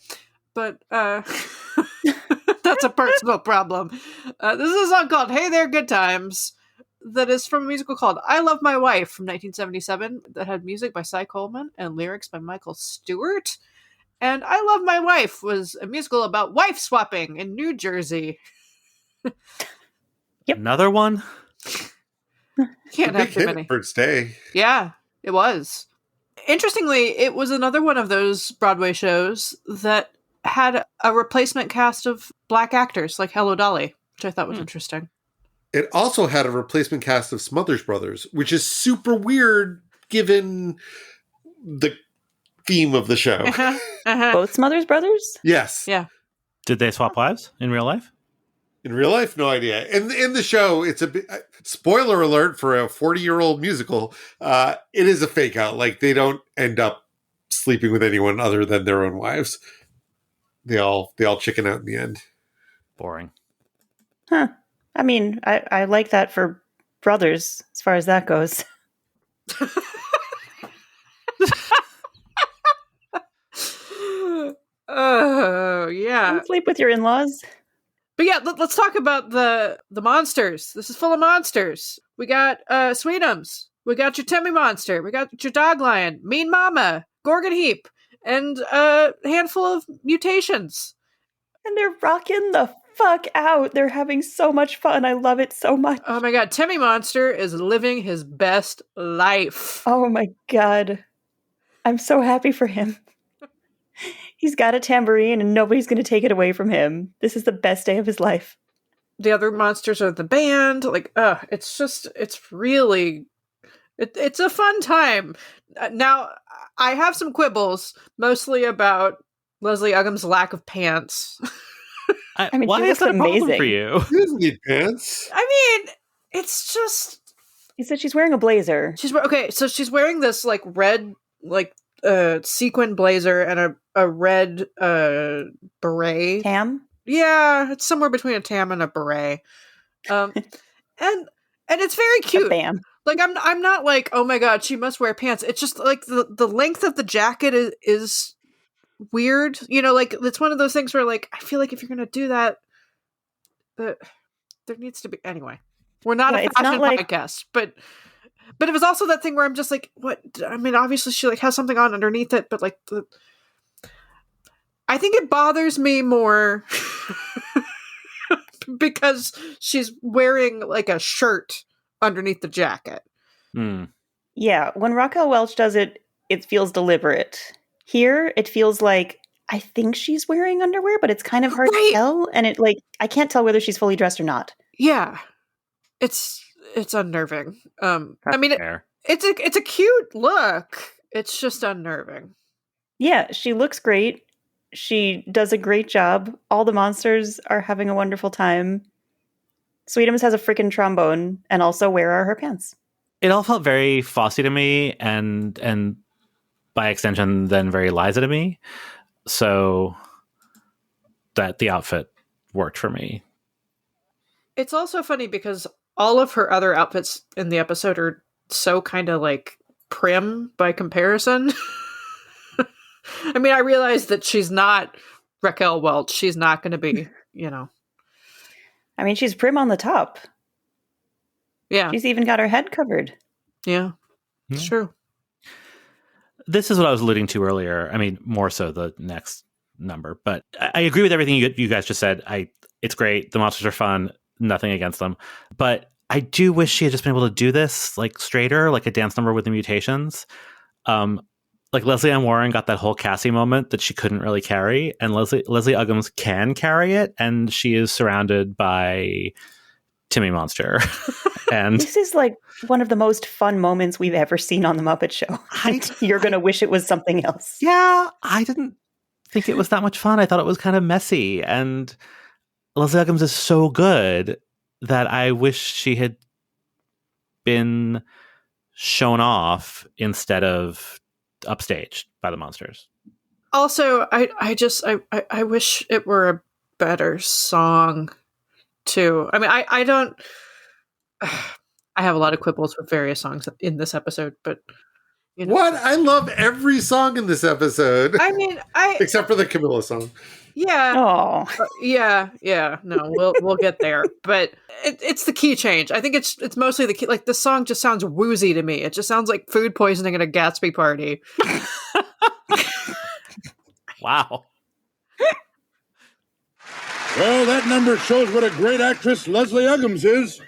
But that's a personal problem. This is a song called Hey There, Good Times that is from a musical called I Love My Wife from 1977 that had music by Cy Coleman and lyrics by Michael Stewart. And I Love My Wife was a musical about wife swapping in New Jersey. Yep. Another one? Can't have too many. For its day. Yeah, it was. Interestingly, it was another one of those Broadway shows that had a replacement cast of black actors like Hello Dolly, which I thought was interesting. It also had a replacement cast of Smothers Brothers, which is super weird given the theme of the show. Both Smothers Brothers? Yes. Yeah. Did they swap wives in real life? In real life, no idea. In the show, it's a bit, spoiler alert for a 40-year-old musical. It is a fake out. Like, they don't end up sleeping with anyone other than their own wives. They all chicken out in the end. Boring. Huh. I mean, I like that for brothers, as far as that goes. Oh, yeah. Don't sleep with your in-laws. But yeah, let's talk about the monsters. This is full of monsters. We got Sweetums. We got your Timmy Monster. We got your Dog Lion, Mean Mama, Gorgon Heap, and a handful of mutations. And they're rocking the fuck out. They're having so much fun. I love it so much. Oh my god, Timmy Monster is living his best life. Oh my god. I'm so happy for him. He's got a tambourine and nobody's going to take it away from him. This is the best day of his life. The other monsters are the band. Like, it's really, it's a fun time. Now, I have some quibbles, mostly about Leslie Uggams' lack of pants. I mean, why she is looks that a problem amazing. for you? She doesn't need pants. I mean, it's just... He said she's wearing a blazer. Okay, so she's wearing this, like, red, like, sequin blazer and a red beret. Tam? Yeah, it's somewhere between a tam and a beret. And it's very cute. Bam. Like I'm not like, oh my god, she must wear pants. It's just like the length of the jacket is weird. You know, like it's one of those things where like I feel like if you're gonna do that, there needs to be anyway. We're not a fashion podcast, but it was also that thing where I'm just like, what? I mean, obviously she like has something on underneath it, but like I think it bothers me more because she's wearing like a shirt underneath the jacket. Yeah, when Raquel Welch does it, it feels deliberate. Here, it feels like I think she's wearing underwear, but it's kind of hard to tell, and it like I can't tell whether she's fully dressed or not. Yeah, it's unnerving. I mean, fair. It's a cute look. It's just unnerving. Yeah, she looks great. She does a great job. All the monsters are having a wonderful time. Sweetums has a freaking trombone, and also where are her pants? It all felt very Fosse to me, and by extension, then very Liza to me. So that the outfit worked for me. It's also funny because all of her other outfits in the episode are so kind of like prim by comparison. I mean, I realize that she's not Raquel Welch. She's not going to be, you know. I mean, she's prim on the top. Yeah. She's even got her head covered. Yeah. It's true. This is what I was alluding to earlier. I mean, more so the next number. But I agree with everything you guys just said. It's great. The monsters are fun. Nothing against them. But I do wish she had just been able to do this like straighter, like a dance number with the mutations. Like Leslie Ann Warren got that whole Cassie moment that she couldn't really carry, and Leslie Uggams can carry it, and she is surrounded by Timmy Monster. And this is like one of the most fun moments we've ever seen on the Muppet Show. You're going to wish it was something else. Yeah, I didn't think it was that much fun. I thought it was kind of messy, and Leslie Uggams is so good that I wish she had been shown off instead of upstaged by the monsters. Also, I wish it were a better song too. I mean, I don't I have a lot of quibbles with various songs in this episode, but you know. What? I love every song in this episode. I mean, except for the Camilla song. Yeah. Oh. Yeah. No, we'll get there. But it's the key change. I think it's mostly the key. Like the song just sounds woozy to me. It just sounds like food poisoning at a Gatsby party. Wow. Well, that number shows what a great actress Leslie Uggams is.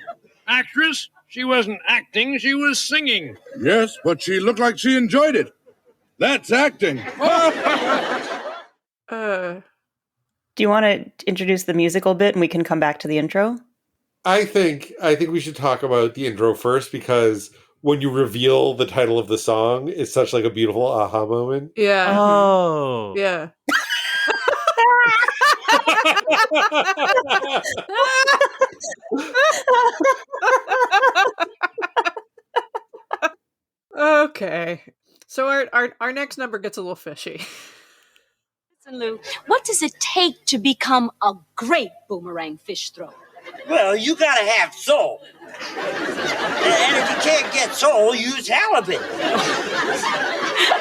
Actress? She wasn't acting, she was singing. Yes, but she looked like she enjoyed it. That's acting. Do you want to introduce the musical bit and we can come back to the intro? I think we should talk about the intro first, because when you reveal the title of the song, it's such like a beautiful aha moment. Yeah. Oh. Yeah. Okay. So our next number gets a little fishy. Listen, Lou, what does it take to become a great boomerang fish thrower? Well, you gotta have soul. And if you can't get soul, use halibut.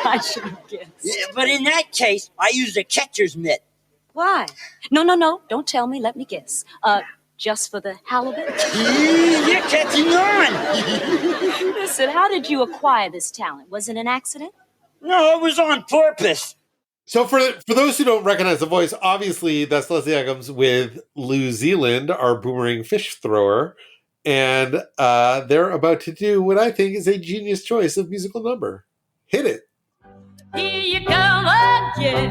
I shouldn't guess. Yeah, but in that case, I use a catcher's mitt. Why? No. Don't tell me. Let me guess. Just for the halibut? You're catching on. Listen, how did you acquire this talent? Was it an accident? No, it was on purpose. So for those who don't recognize the voice, obviously that's Leslie Uggams with New Zealand, our boomerang fish thrower. And they're about to do what I think is a genius choice of musical number. Hit it. Here you come again.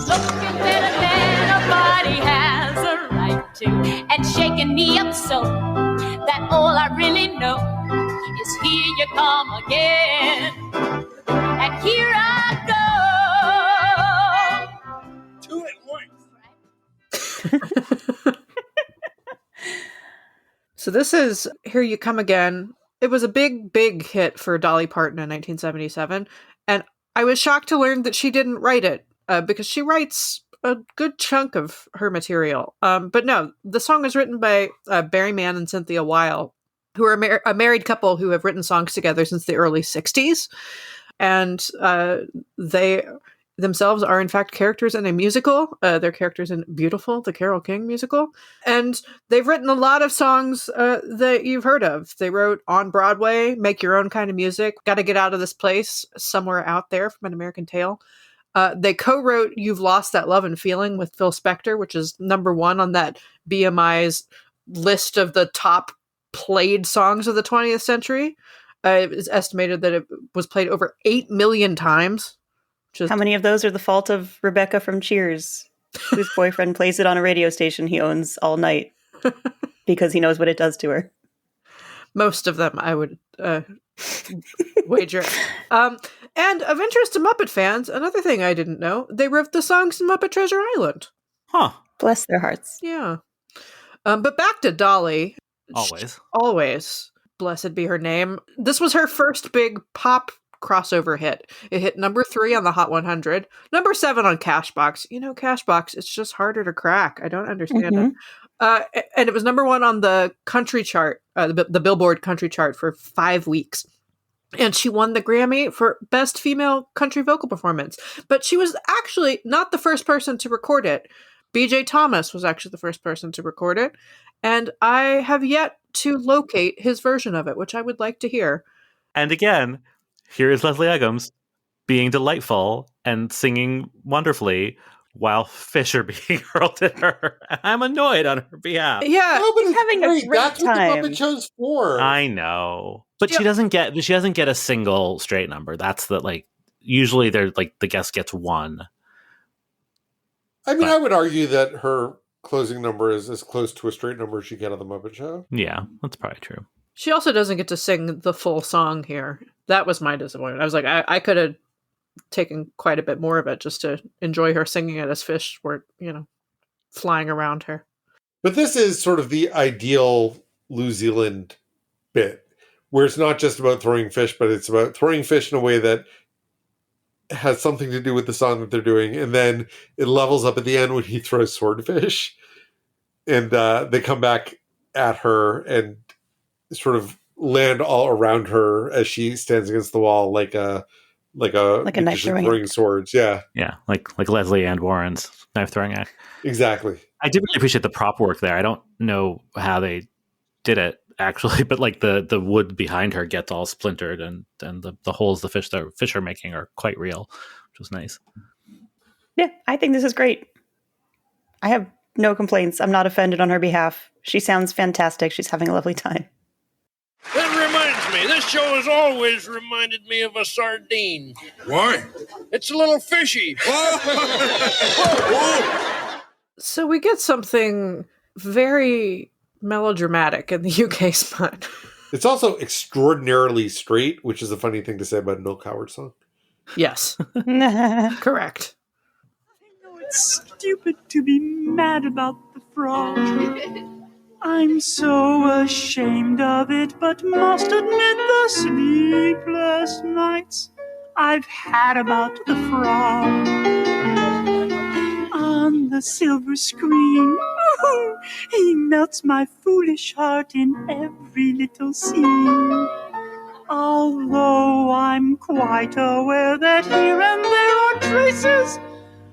Looking better than a body has a right to. And shaking me up so that all I really know is here you come again. And here I go. Two at once. So this is Here You Come Again. It was a big, big hit for Dolly Parton in 1977. And I was shocked to learn that she didn't write it because she writes a good chunk of her material. But no, the song was written by Barry Mann and Cynthia Weil, who are a married couple who have written songs together since the early 60s. And they themselves are in fact characters in a musical. They're characters in Beautiful, the Carole King musical. And they've written a lot of songs that you've heard of. They wrote On Broadway, Make Your Own Kind of Music, Gotta Get Out of This Place, Somewhere Out There from An American Tale. They co-wrote You've Lost That Love and Feeling with Phil Spector, which is number 1 on that BMI's list of the top played songs of the 20th century. It is estimated that it was played over 8 million times. How many of those are the fault of Rebecca from Cheers, whose boyfriend plays it on a radio station he owns all night because he knows what it does to her? Most of them, I would wager. And of interest to Muppet fans, another thing I didn't know, they wrote the songs in Muppet Treasure Island. Huh. Bless their hearts. Yeah. But back to Dolly. Always. Blessed be her name. This was her first big pop crossover hit. It hit number 3 on the Hot 100, number 7 on Cashbox. You know, Cashbox, it's just harder to crack. I don't understand it. And it was number 1 on the country chart, the Billboard country chart for 5 weeks. And she won the Grammy for Best Female Country Vocal Performance. But she was actually not the first person to record it. B.J. Thomas was actually the first person to record it. And I have yet to locate his version of it, which I would like to hear. And again, here is Leslie Uggams being delightful and singing wonderfully while fish are being hurled at her. I'm annoyed on her behalf. Yeah, no, but he's having a great That's time. what the Muppet Show's for. I know, but she doesn't get a single straight number. That's usually they're like the guest gets 1. I mean, I would argue that her closing number is as close to a straight number as you get on the Muppet Show. Yeah, that's probably true. She also doesn't get to sing the full song here. That was my disappointment. I was like, I could have taken quite a bit more of it just to enjoy her singing it as fish were, flying around her. But this is sort of the ideal New Zealand bit, where it's not just about throwing fish, but it's about throwing fish in a way that has something to do with the song that they're doing. And then it levels up at the end when he throws swordfish. And they come back at her and sort of land all around her as she stands against the wall like a knife throwing swords. Yeah. Yeah, like Leslie Ann Warren's knife throwing act. Exactly. I did really appreciate the prop work there. I don't know how they did it actually, but like the wood behind her gets all splintered and the holes the fish are making are quite real, which was nice. Yeah, I think this is great. I have no complaints. I'm not offended on her behalf. She sounds fantastic. She's having a lovely time. That reminds me, this show has always reminded me of a sardine. Why? It's a little fishy. So we get something very melodramatic in the UK spot. It's also extraordinarily straight, which is a funny thing to say about a Noel Coward song. Yes. Correct. I know it's stupid to be mad about the frog. I'm so ashamed of it, but must admit the sleepless nights I've had about the frog. On the silver screen, ooh, he melts my foolish heart in every little scene. Although I'm quite aware that here and there are traces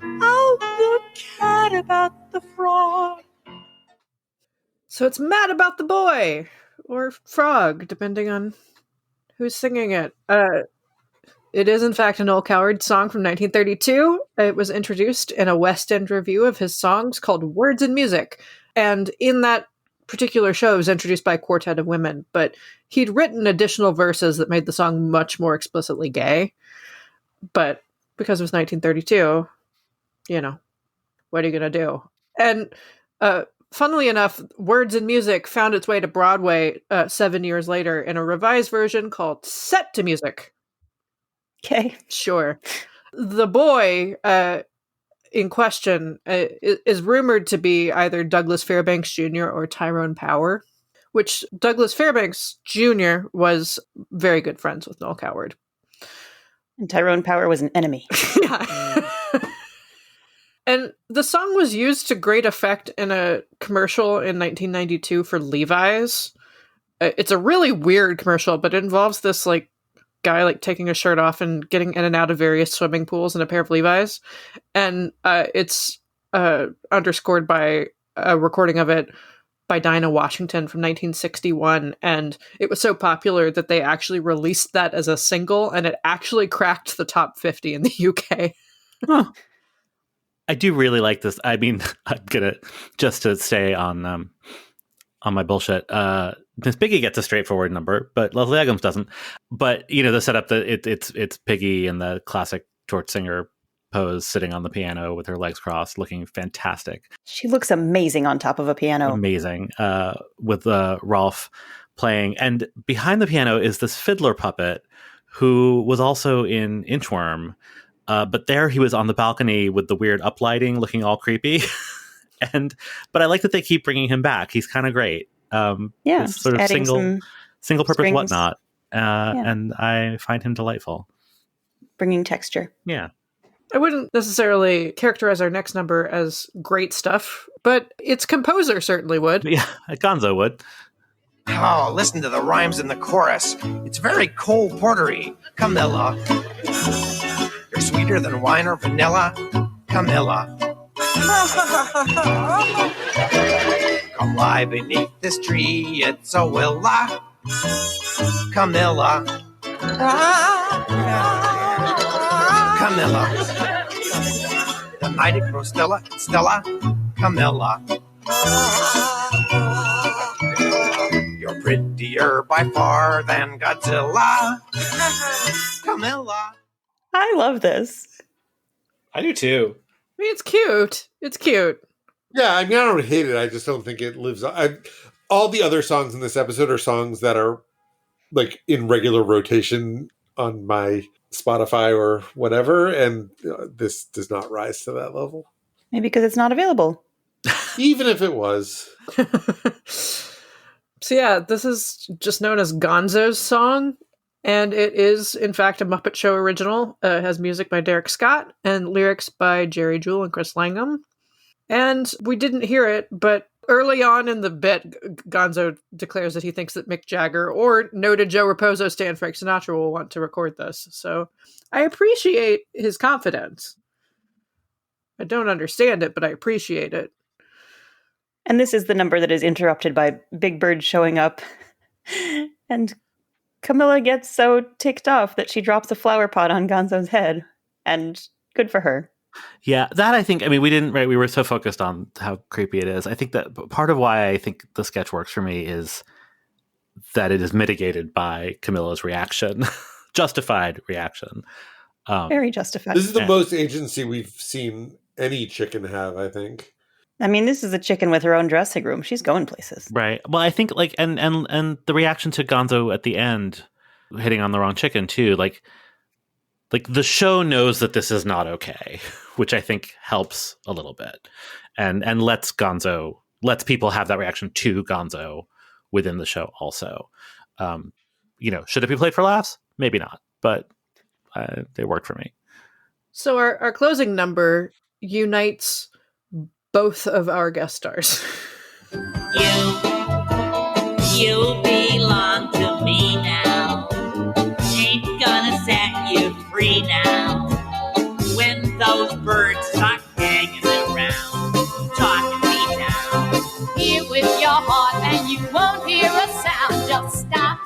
of the cat about the frog. So it's Mad About the Boy, or Frog, depending on who's singing it. It is, in fact, an Noel Coward song from 1932. It was introduced in a West End review of his songs called Words and Music. And in that particular show, it was introduced by a quartet of women. But he'd written additional verses that made the song much more explicitly gay. But because it was 1932, what are you going to do? And funnily enough, Words and Music found its way to Broadway 7 years later in a revised version called Set to Music. Okay. Sure. The boy in question is rumored to be either Douglas Fairbanks Jr. or Tyrone Power, which Douglas Fairbanks Jr. was very good friends with Noel Coward. And Tyrone Power was an enemy. Yeah. And the song was used to great effect in a commercial in 1992 for Levi's. It's a really weird commercial, but it involves this guy taking his shirt off and getting in and out of various swimming pools in a pair of Levi's. And it's underscored by a recording of it by Dinah Washington from 1961. And it was so popular that they actually released that as a single, and it actually cracked the top 50 in the UK. Huh. I do really like this. I mean, I'm gonna, just to stay on my bullshit. Miss Piggy gets a straightforward number, but Leslie Uggams doesn't. But the setup that it's Piggy in the classic torch singer pose, sitting on the piano with her legs crossed, looking fantastic. She looks amazing on top of a piano. Amazing, with Rolf playing, and behind the piano is this fiddler puppet who was also in Inchworm. But there he was on the balcony with the weird uplighting, looking all creepy. But I like that they keep bringing him back. He's kind of great. Sort of single purpose strings. whatnot. And I find him delightful. Bringing texture. Yeah. I wouldn't necessarily characterize our next number as great stuff, but its composer certainly would. Yeah, Gonzo would. Oh, listen to the rhymes in the chorus. It's very Cole Portery. Camilla. You're sweeter than wine or vanilla. Camilla. Come lie beneath this tree, it's a willa. Camilla. Camilla. The night it grows Stella, Stella. Camilla. You're prettier by far than Godzilla. Camilla. I love this. I do too. I mean, it's cute. It's cute. Yeah, I mean, I don't hate it. I just don't think it lives on. All the other songs in this episode are songs that are in regular rotation on my Spotify or whatever, and this does not rise to that level. Maybe because it's not available. Even if it was. So yeah, this is just known as Gonzo's song, and it is, in fact, a Muppet Show original. It has music by Derek Scott and lyrics by Jerry Jewell and Chris Langham. And we didn't hear it, but early on in the bit, Gonzo declares that he thinks that Mick Jagger or noted Joe Raposo stan Frank Sinatra will want to record this. So I appreciate his confidence. I don't understand it, but I appreciate it. And this is the number that is interrupted by Big Bird showing up. And Camilla gets so ticked off that she drops a flower pot on Gonzo's head. And good for her. Yeah, that I think, I mean, we were so focused on how creepy it is. I think that part of why I think the sketch works for me is that it is mitigated by Camilla's reaction. Justified reaction. Very justified. This is the most agency we've seen any chicken have, I think. I mean, this is a chicken with her own dressing room. She's going places. Right. Well, I think and the reaction to Gonzo at the end hitting on the wrong chicken too, like the show knows that this is not okay, which I think helps a little bit, and lets people have that reaction to Gonzo within the show also. Should it be played for laughs? Maybe not, but they worked for me. So our closing number unites both of our guest stars. You belong to me now. Ain't gonna set you free now. When those birds start hanging around, talking me down. Hear with your heart and you won't hear a sound. Just stop,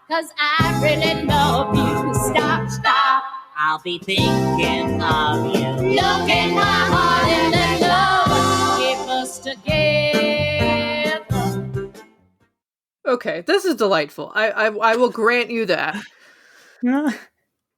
'cause I really love you. Stop, I'll be thinking of you. Look in my heart and let love keep us together. Okay, this is delightful. I will grant you that.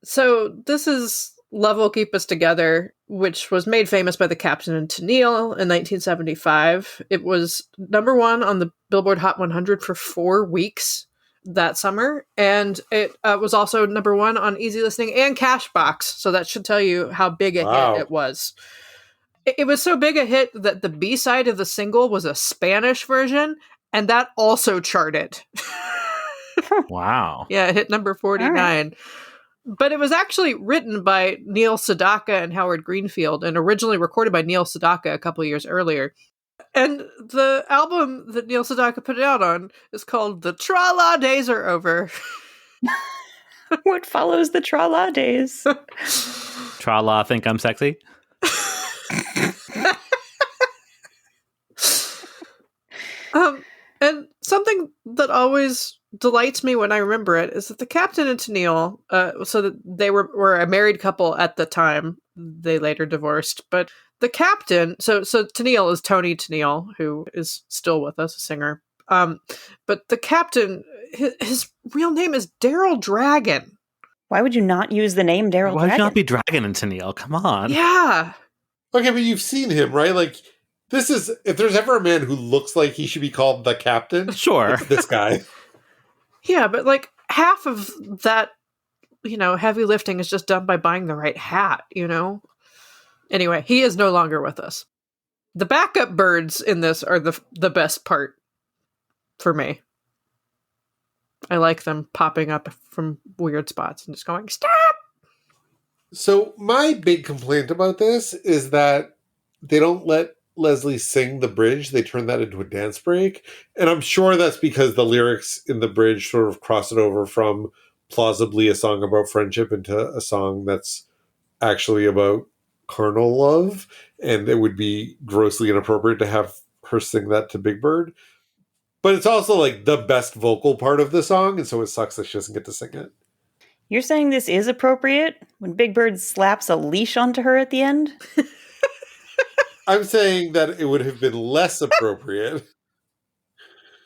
So this is Love Will Keep Us Together, which was made famous by the Captain and Tennille in 1975. It was number 1 on the Billboard Hot 100 for 4 weeks that summer, and it was also number 1 on Easy Listening and Cashbox, so that should tell you how big a hit it was. It was so big a hit that the B-side of the single was a Spanish version, and that also charted. Wow. Yeah, it hit number 49. Right. But it was actually written by Neil Sedaka and Howard Greenfield and originally recorded by Neil Sedaka a couple of years earlier. And the album that Neil Sedaka put it out on is called The Tra-La Days Are Over. What follows the Tra-La days? Tra-La, think I'm sexy? And something that always delights me when I remember it is that the Captain and Tennille, so that they were a married couple at the time. They later divorced, but the Captain, so Tennille is Tony Tennille, who is still with us, a singer. But the Captain, his real name is Daryl Dragon. Why would you not use the name Daryl Dragon? Why would you not be Dragon and Tennille? Come on. Yeah. Okay, but you've seen him, right? Like, this is, if there's ever a man who looks like he should be called the Captain, sure, it's this guy. Yeah, but like half of that, heavy lifting is just done by buying the right hat, Anyway, he is no longer with us. The backup birds in this are the best part for me. I like them popping up from weird spots and just going, stop! So my big complaint about this is that they don't let Leslie sing the bridge. They turn that into a dance break. And I'm sure that's because the lyrics in the bridge sort of cross it over from plausibly a song about friendship into a song that's actually about carnal love. And it would be grossly inappropriate to have her sing that to Big Bird. But it's also like the best vocal part of the song. And so it sucks that she doesn't get to sing it. You're saying this is appropriate when Big Bird slaps a leash onto her at the end? I'm saying that it would have been less appropriate.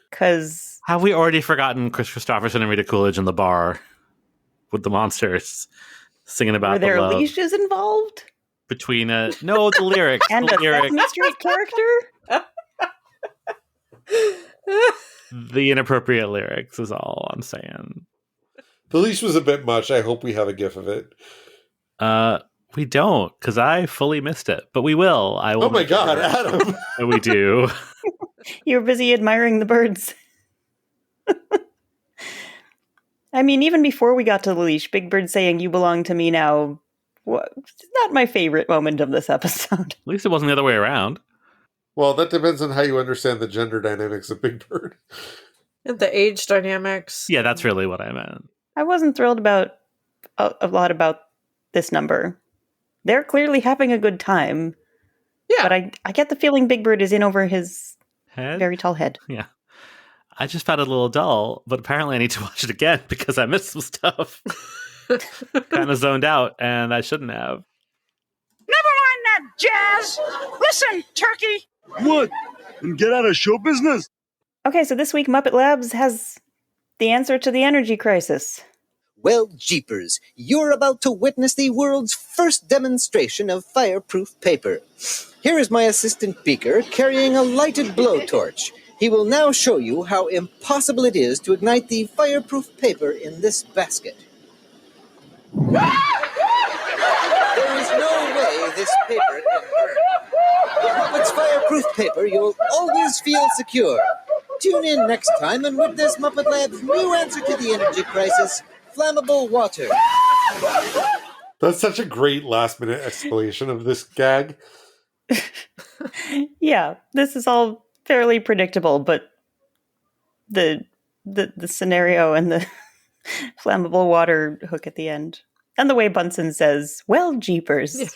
Because... Have we already forgotten Chris Christopherson and Rita Coolidge in the bar with the monsters singing about were there the love leashes involved? Between the lyrics. And the a lyrics. Sesame Street character? The inappropriate lyrics is all I'm saying. The leash was a bit much. I hope we have a gif of it. We don't, because I fully missed it. But we will. I will. Oh my God, Adam. And we do. You were busy admiring the birds. I mean, even before we got to the leash, Big Bird saying, "You belong to me now," not my favorite moment of this episode. At least it wasn't the other way around. Well, that depends on how you understand the gender dynamics of Big Bird. And the age dynamics. Yeah, that's really what I meant. I wasn't thrilled about a lot about this number. They're clearly having a good time. Yeah. But I get the feeling Big Bird is in over his head? Very tall head. Yeah. I just found it a little dull, but apparently I need to watch it again because I missed some stuff. Kind of zoned out, and I shouldn't have. Never mind that jazz. Listen, turkey. What? And get out of show business? Okay, so this week Muppet Labs has the answer to the energy crisis. Well, jeepers, you're about to witness the world's first demonstration of fireproof paper. Here is my assistant Beaker carrying a lighted blowtorch. He will now show you how impossible it is to ignite the fireproof paper in this basket. There is no way this paper can burn. With Muppet's fireproof paper, you'll always feel secure. Tune in next time and witness Muppet Lab's new answer to the energy crisis, flammable water. That's such a great last-minute explanation of this gag. Yeah, this is all fairly predictable, but the scenario and the flammable water hook at the end. And the way Bunsen says, well, jeepers. Yeah.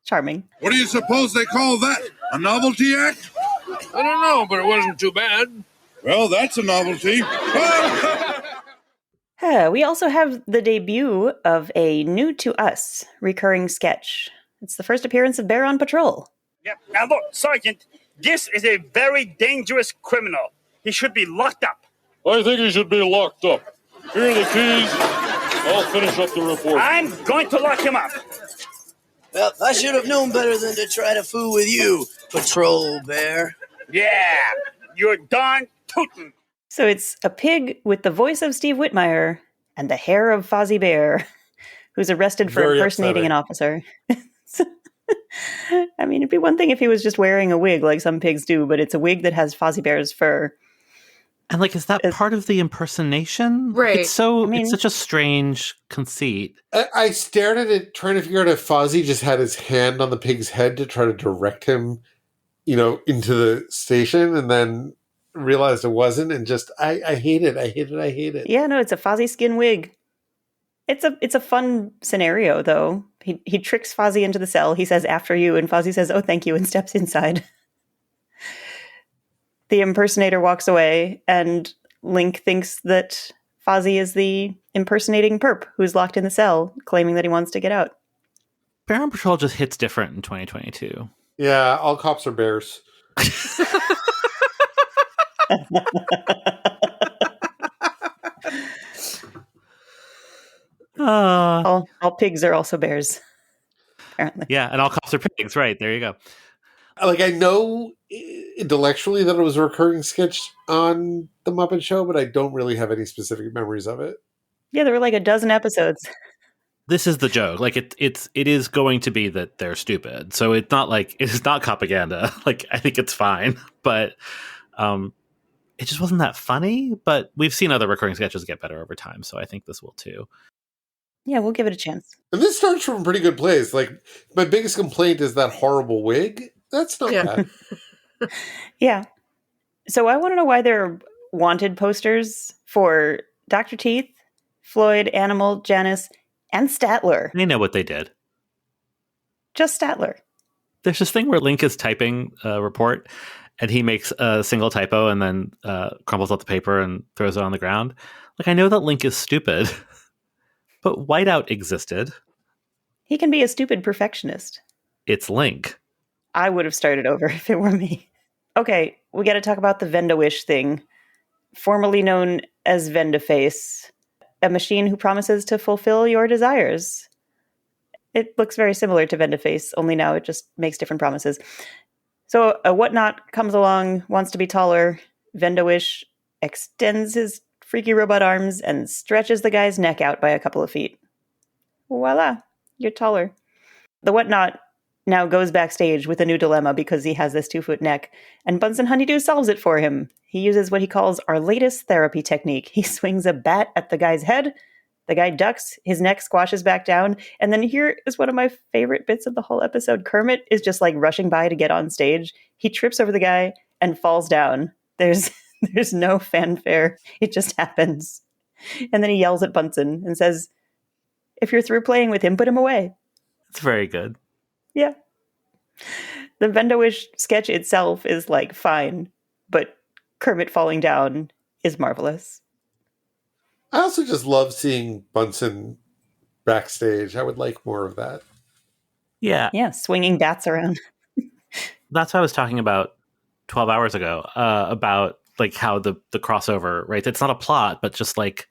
Charming. What do you suppose they call that? A novelty act? I don't know, but it wasn't too bad. Well, that's a novelty. We also have the debut of a new to us recurring sketch. It's the first appearance of Bear on Patrol. Yep. Now look, Sergeant, this is a very dangerous criminal. He should be locked up. I think he should be locked up. Here are the keys. I'll finish up the report. I'm going to lock him up. Well, I should have known better than to try to fool with you, Patrol Bear. Yeah, you're darn tootin'. So it's a pig with the voice of Steve Whitmire and the hair of Fozzie Bear, who's arrested for Very impersonating an officer. I mean, it'd be one thing if he was just wearing a wig like some pigs do, but it's a wig that has Fozzie Bear's fur. And like, is that part of the impersonation? Right. It's such a strange conceit. I stared at it trying to figure out if Fozzie just had his hand on the pig's head to try to direct him, into the station, and then realized it wasn't, and just I hate it. I hate it. Yeah, no, it's a Fozzie skin wig. It's a fun scenario though. He tricks Fozzie into the cell. He says, "After you," and Fozzie says, "Oh, thank you," and steps inside. The impersonator walks away, and Link thinks that Fozzie is the impersonating perp who's locked in the cell, claiming that he wants to get out. Bear on Patrol just hits different in 2022. Yeah, all cops are bears. All pigs are also bears, apparently. Yeah, and all cops are pigs. Right, there you go. Like, I know intellectually that it was a recurring sketch on The Muppet Show, but I don't really have any specific memories of it. Yeah, there were like a dozen episodes. This is the joke. Like, it is going to be that they're stupid. So it's not propaganda. Like, I think it's fine, but it just wasn't that funny. But we've seen other recurring sketches get better over time, so I think this will too. Yeah, we'll give it a chance. And this starts from a pretty good place. Like, my biggest complaint is that horrible wig. That's not bad. Yeah. So I want to know why there are wanted posters for Dr. Teeth, Floyd, Animal, Janice, and Statler. They know what they did. Just Statler. There's this thing where Link is typing a report, and he makes a single typo and then crumbles up the paper and throws it on the ground. Like, I know that Link is stupid, but whiteout existed. He can be a stupid perfectionist. It's Link. I would have started over if it were me. Okay, we got to talk about the Vendawish thing, formerly known as Vendaface, a machine who promises to fulfill your desires. It looks very similar to Vendaface, only now it just makes different promises. So a whatnot comes along, wants to be taller. Vendawish extends his freaky robot arms and stretches the guy's neck out by a couple of feet. Voila, you're taller. The whatnot now goes backstage with a new dilemma because he has this 2-foot neck, and Bunsen Honeydew solves it for him. He uses what he calls our latest therapy technique. He swings a bat at the guy's head, the guy ducks, his neck squashes back down, and then here is one of my favorite bits of the whole episode. Kermit is just like rushing by to get on stage. He trips over the guy and falls down. There's no fanfare. It just happens. And then he yells at Bunsen and says, "If you're through playing with him, put him away." It's very good. Yeah. The Vendawish sketch itself is like fine, but Kermit falling down is marvelous. I also just love seeing Bunsen backstage. I would like more of that. Yeah. Yeah, swinging bats around. That's what I was talking about 12 hours ago, about like how the crossover, right? It's not a plot, but just like,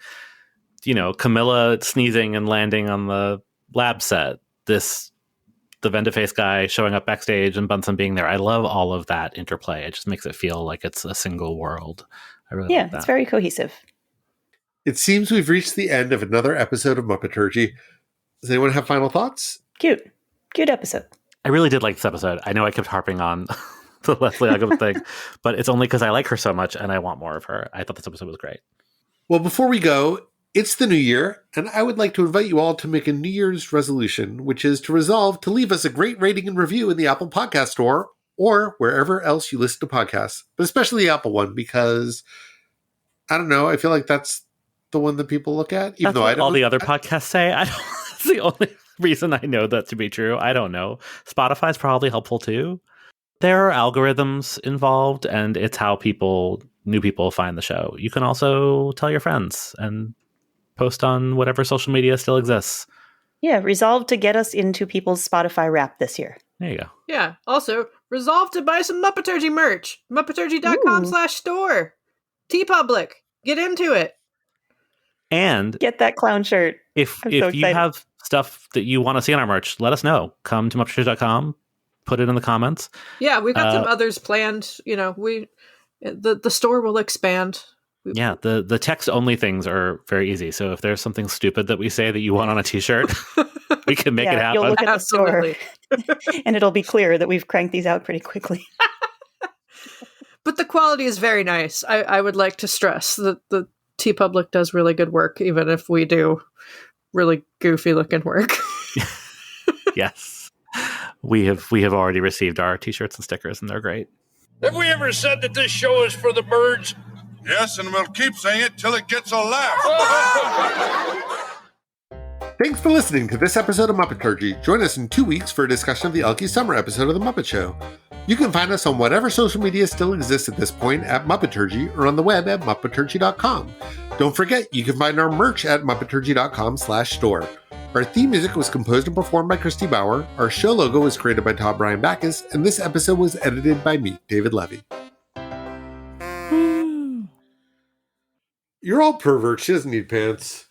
Camilla sneezing and landing on the lab set. The Vendaface guy showing up backstage and Bunsen being there. I love all of that interplay. It just makes it feel like it's a single world. I really like that. It's very cohesive. It seems we've reached the end of another episode of Muppeturgy. Does anyone have final thoughts? Cute episode. I really did like this episode. I know I kept harping on the Leslie Uggams thing, but it's only because I like her so much and I want more of her. I thought this episode was great. Well, before we go, it's the new year, and I would like to invite you all to make a New Year's resolution, which is to resolve to leave us a great rating and review in the Apple Podcast Store or wherever else you listen to podcasts, but especially the Apple one, because, I don't know, I feel like that's the one that people look at, even That's though what I don't. all the other podcasts say. That's the only reason I know that to be true. I don't know. Spotify's probably helpful too. There are algorithms involved, and it's how new people find the show. You can also tell your friends and post on whatever social media still exists. Yeah, resolve to get us into people's Spotify Wrap this year. There you go. Yeah. Also, resolve to buy some Muppeturgy merch. Muppeturgy.com/store. TeePublic. Get into it. And get that clown shirt. If you have stuff that you want to see on our merch, let us know. Come to Muppeturgy.com. Put it in the comments. Yeah, we've got some others planned. The store will expand. Yeah, the text only things are very easy. So if there's something stupid that we say that you want on a t-shirt, we can make it happen. You'll look at the store and it'll be clear that we've cranked these out pretty quickly. But the quality is very nice. I would like to stress that the TeePublic does really good work, even if we do really goofy looking work. Yes. We have already received our t-shirts and stickers, and they're great. Have we ever said that this show is for the birds? Yes, and we'll keep saying it till it gets a laugh. Thanks for listening to this episode of Muppeturgy. Join us in 2 weeks for a discussion of the Elky Summer episode of The Muppet Show. You can find us on whatever social media still exists at this point at Muppeturgy or on the web at Muppeturgy.com. Don't forget, you can find our merch at Muppeturgy.com/store. Our theme music was composed and performed by Christy Bauer. Our show logo was created by Todd Brian Backus, and this episode was edited by me, David Levy. You're all perverts. She doesn't need pants.